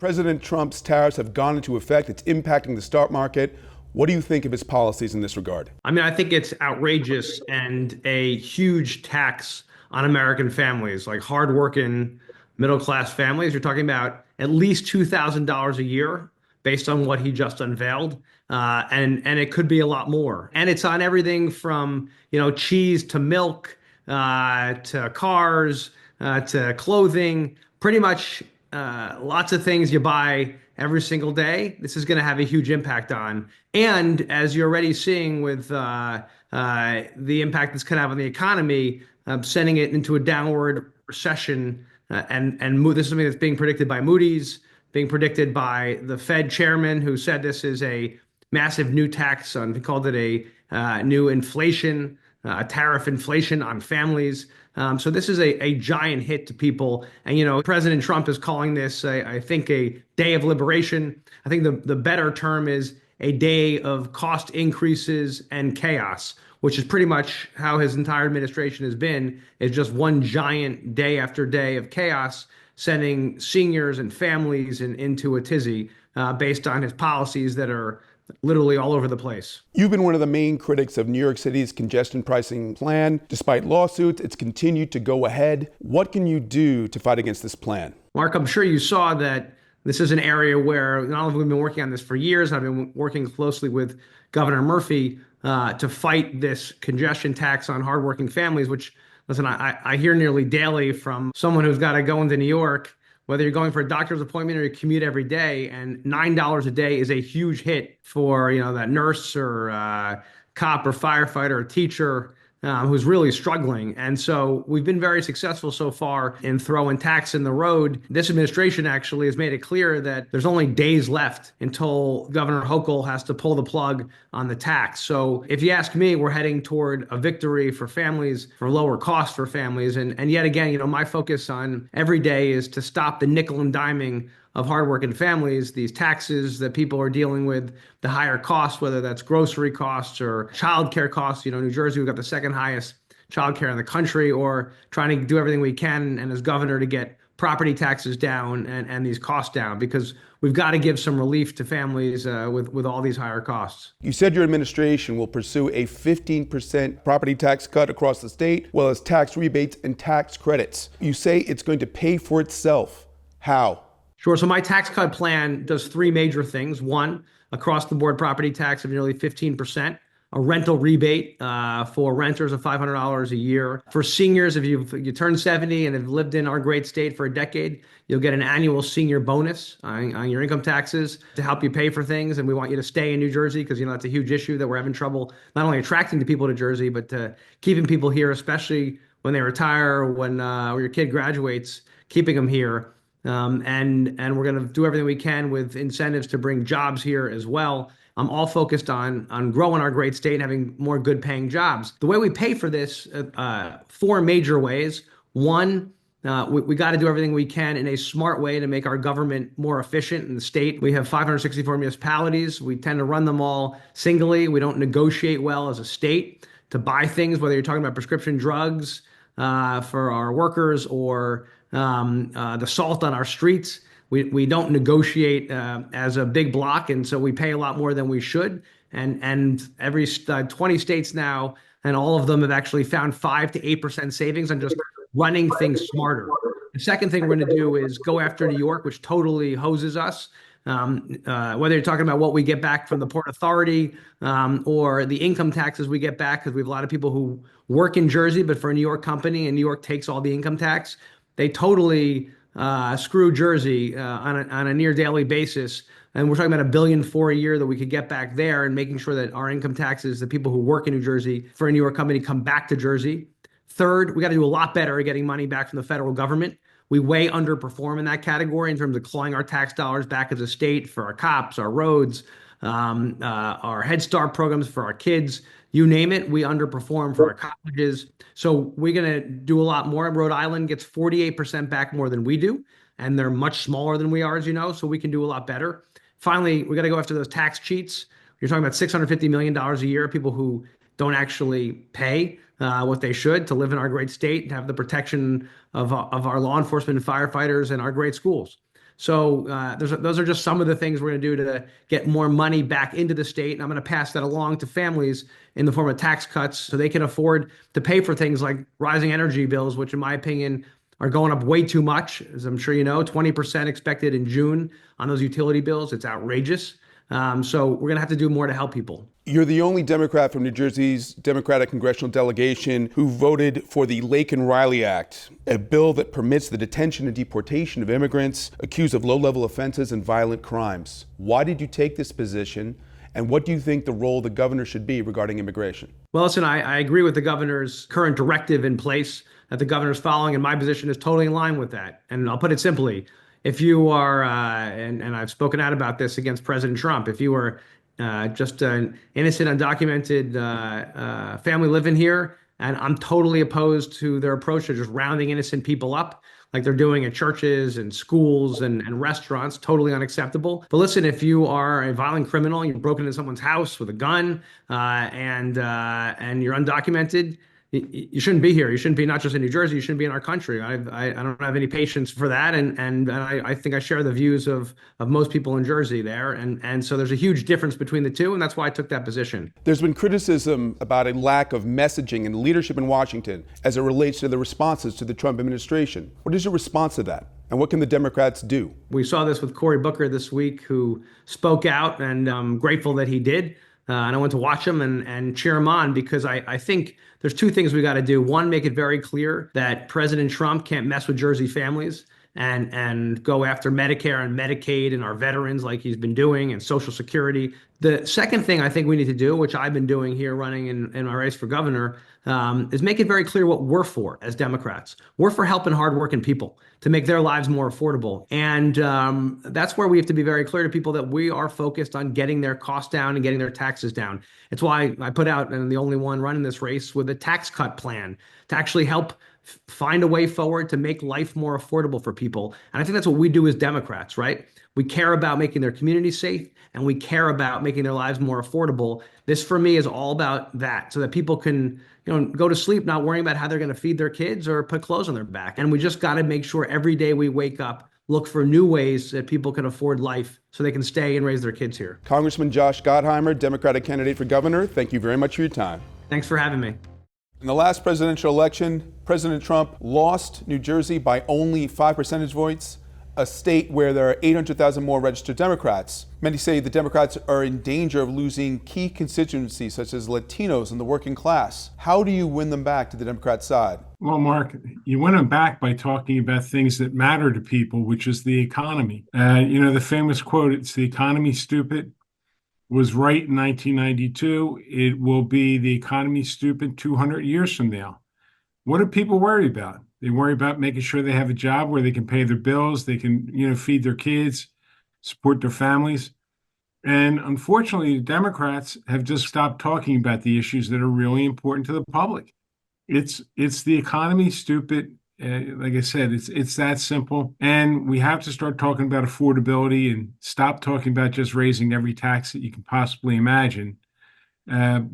President Trump's tariffs have gone into effect. It's impacting the stock market. What do you think of his policies in this regard? I mean, I think it's outrageous and a huge tax on American families, like hardworking middle-class families. You're talking about at least $2,000 a year based on what he just unveiled. And it could be a lot more. And it's on everything from, cheese to milk, to cars, to clothing, pretty much lots of things you buy every single day. This is going to have a huge impact on. And as you're already seeing with the impact this could have on the economy, sending it into a downward recession. And this is something that's being predicted by Moody's, being predicted by the Fed chairman, who said this is a massive new tax on, he called it a new inflation, tariff inflation on families. So this is a giant hit to people. And, President Trump is calling this, I think, a day of liberation. I think the better term is a day of cost increases and chaos, which is pretty much how his entire administration has been, is just one giant day after day of chaos, sending seniors and families into a tizzy based on his policies that are literally all over the place. You've been one of the main critics of New York City's congestion pricing plan. Despite lawsuits, it's continued to go ahead. What can you do to fight against this plan? Mark, I'm sure you saw that this is an area where not only have we been working on this for years, I've been working closely with Governor Murphy to fight this congestion tax on hardworking families, which, listen, I hear nearly daily from someone who's got to go into New York, whether you're going for a doctor's appointment or you commute every day, and $9 a day is a huge hit for, that nurse or cop or firefighter or teacher who's really struggling. And so we've been very successful so far in throwing tax in the road. This administration actually has made it clear that there's only days left until Governor Hochul has to pull the plug on the tax. So if you ask me, we're heading toward a victory for families, for lower costs for families. And yet again, my focus on every day is to stop the nickel and diming of hardworking families, these taxes that people are dealing with, the higher costs, whether that's grocery costs or childcare costs. New Jersey, we've got the second highest childcare in the country, or trying to do everything we can and as governor to get property taxes down and these costs down, because we've got to give some relief to families with all these higher costs. You said your administration will pursue a 15% property tax cut across the state, as well as tax rebates and tax credits. You say it's going to pay for itself. How? Sure. So my tax cut plan does three major things. One, across the board property tax of nearly 15%, a rental rebate for renters of $500 a year. For seniors, if you turn 70 and have lived in our great state for a decade, you'll get an annual senior bonus on your income taxes to help you pay for things. And we want you to stay in New Jersey because, that's a huge issue that we're having trouble not only attracting the people to Jersey, but keeping people here, especially when they retire, when your kid graduates, keeping them here. And we're going to do everything we can with incentives to bring jobs here as well. I'm all focused on growing our great state and having more good paying jobs. The way we pay for this, four major ways. One, we got to do everything we can in a smart way to make our government more efficient in the state. We have 564 municipalities. We tend to run them all singly. We don't negotiate well as a state to buy things, whether you're talking about prescription drugs for our workers or the salt on our streets. We don't negotiate as a big block, and so we pay a lot more than we should. And every 20 states now, and all of them have actually found 5 to 8% savings on just running things smarter. The second thing we're going to do is go after New York, which totally hoses us. Whether you're talking about what we get back from the Port Authority or the income taxes we get back, because we have a lot of people who work in Jersey, but for a New York company, and New York takes all the income tax. They totally screw Jersey on a near daily basis. And we're talking about $1.4 billion a year that we could get back there, and making sure that our income taxes, the people who work in New Jersey for a New York company, come back to Jersey. Third, we got to do a lot better at getting money back from the federal government. We way underperform in that category in terms of clawing our tax dollars back as a state for our cops, our roads, our Head Start programs for our kids. You name it, we underperform for our colleges. So we're going to do a lot more. Rhode Island gets 48% back more than we do, and they're much smaller than we are, as you know, so we can do a lot better. Finally, we got to go after those tax cheats. You're talking about $650 million a year, people who don't actually pay what they should to live in our great state and have the protection of our law enforcement and firefighters and our great schools. So those are just some of the things we're going to do to get more money back into the state. And I'm going to pass that along to families in the form of tax cuts so they can afford to pay for things like rising energy bills, which in my opinion are going up way too much. As I'm sure you know, 20% expected in June on those utility bills. It's outrageous. So we're going to have to do more to help people. You're the only Democrat from New Jersey's Democratic congressional delegation who voted for the Lake and Riley Act, a bill that permits the detention and deportation of immigrants accused of low-level offenses and violent crimes. Why did you take this position, and what do you think the role of the governor should be regarding immigration? Well, listen, I agree with the governor's current directive in place that the governor's following, and my position is totally in line with that. And I'll put it simply. If you are, and I've spoken out about this against President Trump, if you are just an innocent, undocumented family living here, and I'm totally opposed to their approach to just rounding innocent people up like they're doing at churches and schools and restaurants, totally unacceptable. But listen, if you are a violent criminal, you've broken into someone's house with a gun, and you're undocumented, you shouldn't be here. You shouldn't be not just in New Jersey. You shouldn't be in our country. I don't have any patience for that, and I think I share the views of most people in Jersey there, and so there's a huge difference between the two, and that's why I took that position. There's been criticism about a lack of messaging and leadership in Washington as it relates to the responses to the Trump administration. What is your response to that? And what can the Democrats do? We saw this with Cory Booker this week, who spoke out, and I'm grateful that he did. And I went to watch him and cheer him on, because I think there's two things we got to do. One, make it very clear that President Trump can't mess with Jersey families and go after Medicare and Medicaid and our veterans like he's been doing, and Social Security. The second thing I think we need to do, which I've been doing here running in my race for governor, is make it very clear what we're for as Democrats. We're for helping hardworking people to make their lives more affordable. And that's where we have to be very clear to people that we are focused on getting their costs down and getting their taxes down. It's why I put out, and I'm the only one running this race, with a tax cut plan to actually help find a way forward to make life more affordable for people. And I think that's what we do as Democrats, right? We care about making their communities safe, and we care about making their lives more affordable. This, for me, is all about that, so that people can, go to sleep not worrying about how they're going to feed their kids or put clothes on their back. And we just got to make sure every day we wake up, look for new ways that people can afford life so they can stay and raise their kids here. Congressman Josh Gottheimer, Democratic candidate for governor, thank you very much for your time. Thanks for having me. In the last presidential election, President Trump lost New Jersey by only 5 percentage points, a state where there are 800,000 more registered Democrats. Many say the Democrats are in danger of losing key constituencies such as Latinos and the working class. How do you win them back to the Democrat side? Well, Mark, you win them back by talking about things that matter to people, which is the economy. The famous quote, "It's the economy, stupid," was right in 1992. It will be the economy, stupid, 200 years from now. What are people worried about? They worry about making sure they have a job where they can pay their bills, they can, feed their kids, support their families. And unfortunately, the Democrats have just stopped talking about the issues that are really important to the public. It's the economy, stupid. Like I said, it's that simple. And we have to start talking about affordability and stop talking about just raising every tax that you can possibly imagine.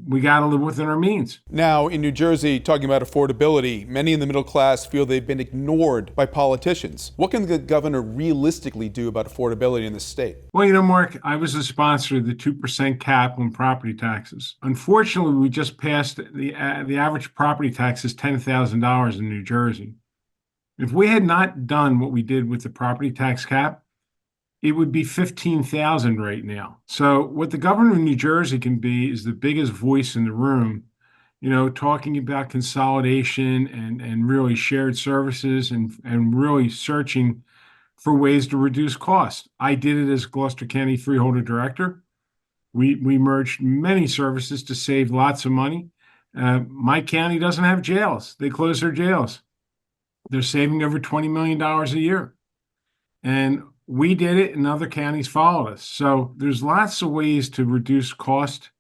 We got to live within our means. Now, in New Jersey, talking about affordability, many in the middle class feel they've been ignored by politicians. What can the governor realistically do about affordability in the state? Well, Mark, I was a sponsor of the 2% cap on property taxes. Unfortunately, we just passed the average property tax is $10,000 in New Jersey. If we had not done what we did with the property tax cap, it would be $15,000 right now. So what the governor of New Jersey can be is the biggest voice in the room, talking about consolidation and really shared services and really searching for ways to reduce costs. I did it as Gloucester County Freeholder Director. We merged many services to save lots of money. My county doesn't have jails. They closed their jails. They're saving over $20 million a year. And we did it and other counties followed us. So there's lots of ways to reduce cost.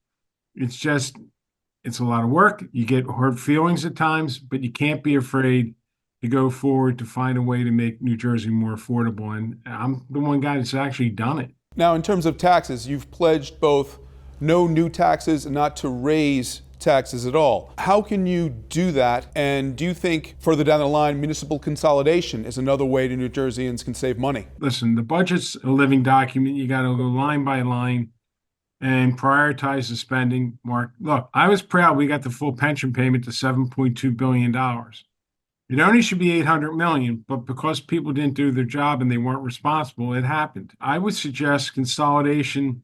It's a lot of work. You get hurt feelings at times, but you can't be afraid to go forward to find a way to make New Jersey more affordable. And I'm the one guy that's actually done it. Now, in terms of taxes, you've pledged both no new taxes and not to raise taxes at all. How can you do that? And do you think further down the line, municipal consolidation is another way that New Jerseyans can save money? Listen, the budget's a living document. You got to go line by line and prioritize the spending. Mark, look, I was proud we got the full pension payment to $7.2 billion. It only should be $800 million, but because people didn't do their job and they weren't responsible, it happened. I would suggest consolidation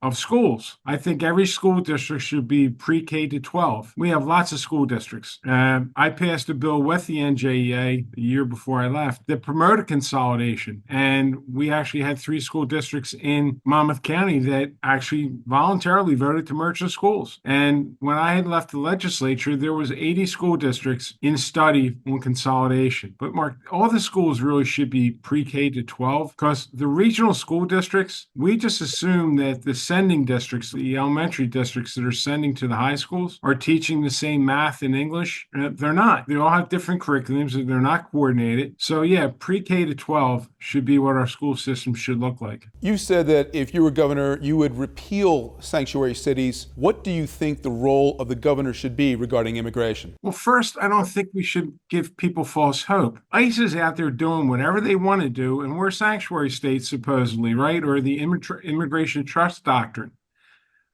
of schools. I think every school district should be pre-K to 12. We have lots of school districts. I passed a bill with the NJEA the year before I left that promoted consolidation. And we actually had 3 school districts in Monmouth County that actually voluntarily voted to merge the schools. And when I had left the legislature, there was 80 school districts in study on consolidation. But Mark, all the schools really should be pre-K to 12 because the regional school districts, we just assume that the sending districts, the elementary districts that are sending to the high schools, are teaching the same math and English. They're not. They all have different curriculums and they're not coordinated. So yeah, pre-K to 12 should be what our school system should look like. You said that if you were governor, you would repeal sanctuary cities. What do you think the role of the governor should be regarding immigration? Well, first, I don't think we should give people false hope. ICE is out there doing whatever they want to do, and we're sanctuary states supposedly, right? Or the immigration trust doctrine.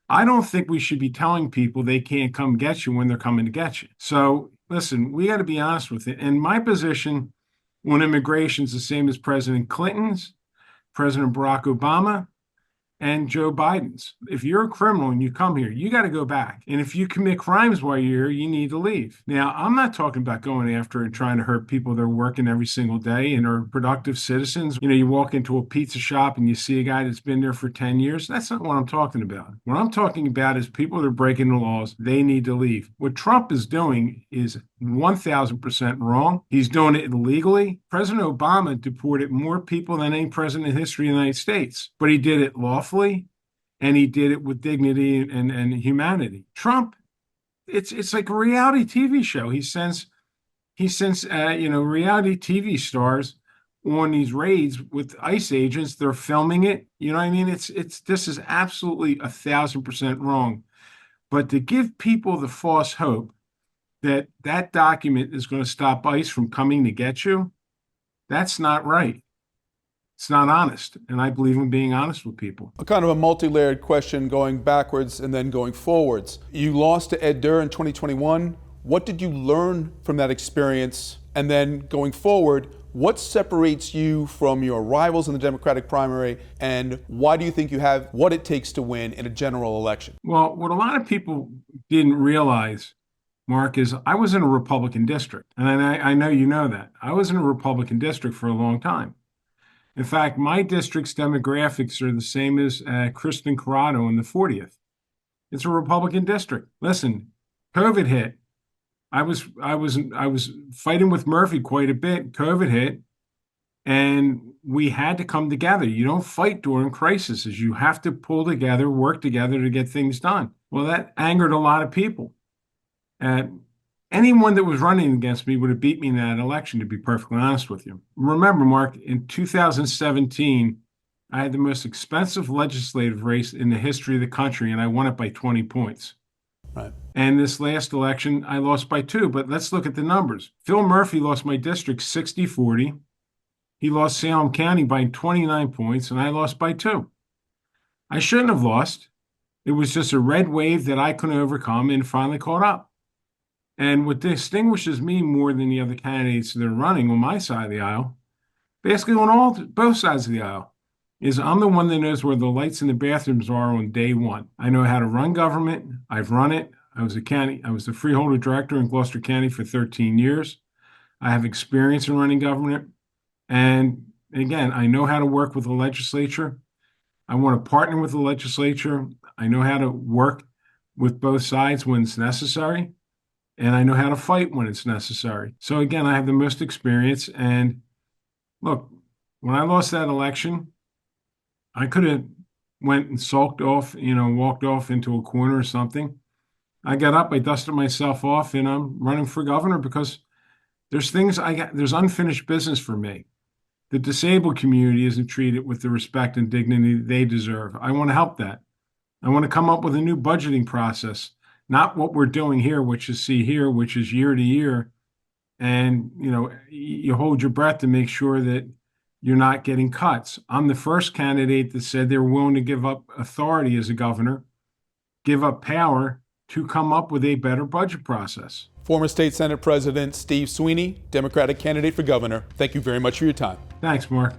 I don't think we should be telling people they can't come get you when they're coming to get you. So listen, we got to be honest with it. And my position on immigration is the same as President Clinton's, President Barack Obama, and Joe Biden's. If you're a criminal and you come here, you got to go back. And if you commit crimes while you're here, you need to leave. Now, I'm not talking about going after and trying to hurt people that are working every single day and are productive citizens. You know, you walk into a pizza shop and you see a guy that's been there for 10 years. That's not what I'm talking about. What I'm talking about is people that are breaking the laws. They need to leave. What Trump is doing is 1,000% wrong. He's doing it illegally. President Obama deported more people than any president in history of the United States, but he did it lawfully. And he did it with dignity and humanity. Trump, it's like a reality TV show. He sends reality TV stars on these raids with ICE agents. They're filming it. You know what I mean? This is absolutely 1,000% wrong. But to give people the false hope that that document is going to stop ICE from coming to get you, that's not right. It's not honest, and I believe in being honest with people. A kind of a multi-layered question going backwards and then going forwards. You lost to Ed Durr in 2021. What did you learn from that experience? And then going forward, what separates you from your rivals in the Democratic primary, and why do you think you have what it takes to win in a general election? Well, what a lot of people didn't realize, Mark, is I was in a Republican district, and I know you know that. I was in a Republican district for a long time. In fact, my district's demographics are the same as Kristen Corrado in the 40th. It's a Republican district. Listen, COVID hit. I was fighting with Murphy quite a bit. COVID hit, and we had to come together. You don't fight during crises. You have to pull together, work together to get things done. Well, that angered a lot of people. Anyone that was running against me would have beat me in that election, to be perfectly honest with you. Remember, Mark, in 2017, I had the most expensive legislative race in the history of the country, and I won it by 20 points. Right. And this last election, I lost by 2, but let's look at the numbers. Phil Murphy lost my district 60-40. He lost Salem County by 29 points, and I lost by 2. I shouldn't have lost. It was just a red wave that I couldn't overcome and finally caught up. And what distinguishes me more than the other candidates that are running on my side of the aisle, basically on both sides of the aisle, is I'm the one that knows where the lights in the bathrooms are on day one. I know how to run government. I've run it. I was the freeholder director in Gloucester County for 13 years. I have experience in running government. And again, I know how to work with the legislature. I want to partner with the legislature. I know how to work with both sides when it's necessary, and I know how to fight when it's necessary. So again, I have the most experience. And look, when I lost that election, I could have went and sulked off, walked off into a corner or something. I got up, I dusted myself off, and I'm running for governor because there's there's unfinished business for me. The disabled community isn't treated with the respect and dignity they deserve. I want to help that. I want to come up with a new budgeting process, not what we're doing here, which is year to year. And, you hold your breath to make sure that you're not getting cuts. I'm the first candidate that said they were willing to give up authority as a governor, give up power to come up with a better budget process. Former State Senate President Steve Sweeney, Democratic candidate for governor, thank you very much for your time. Thanks, Mark.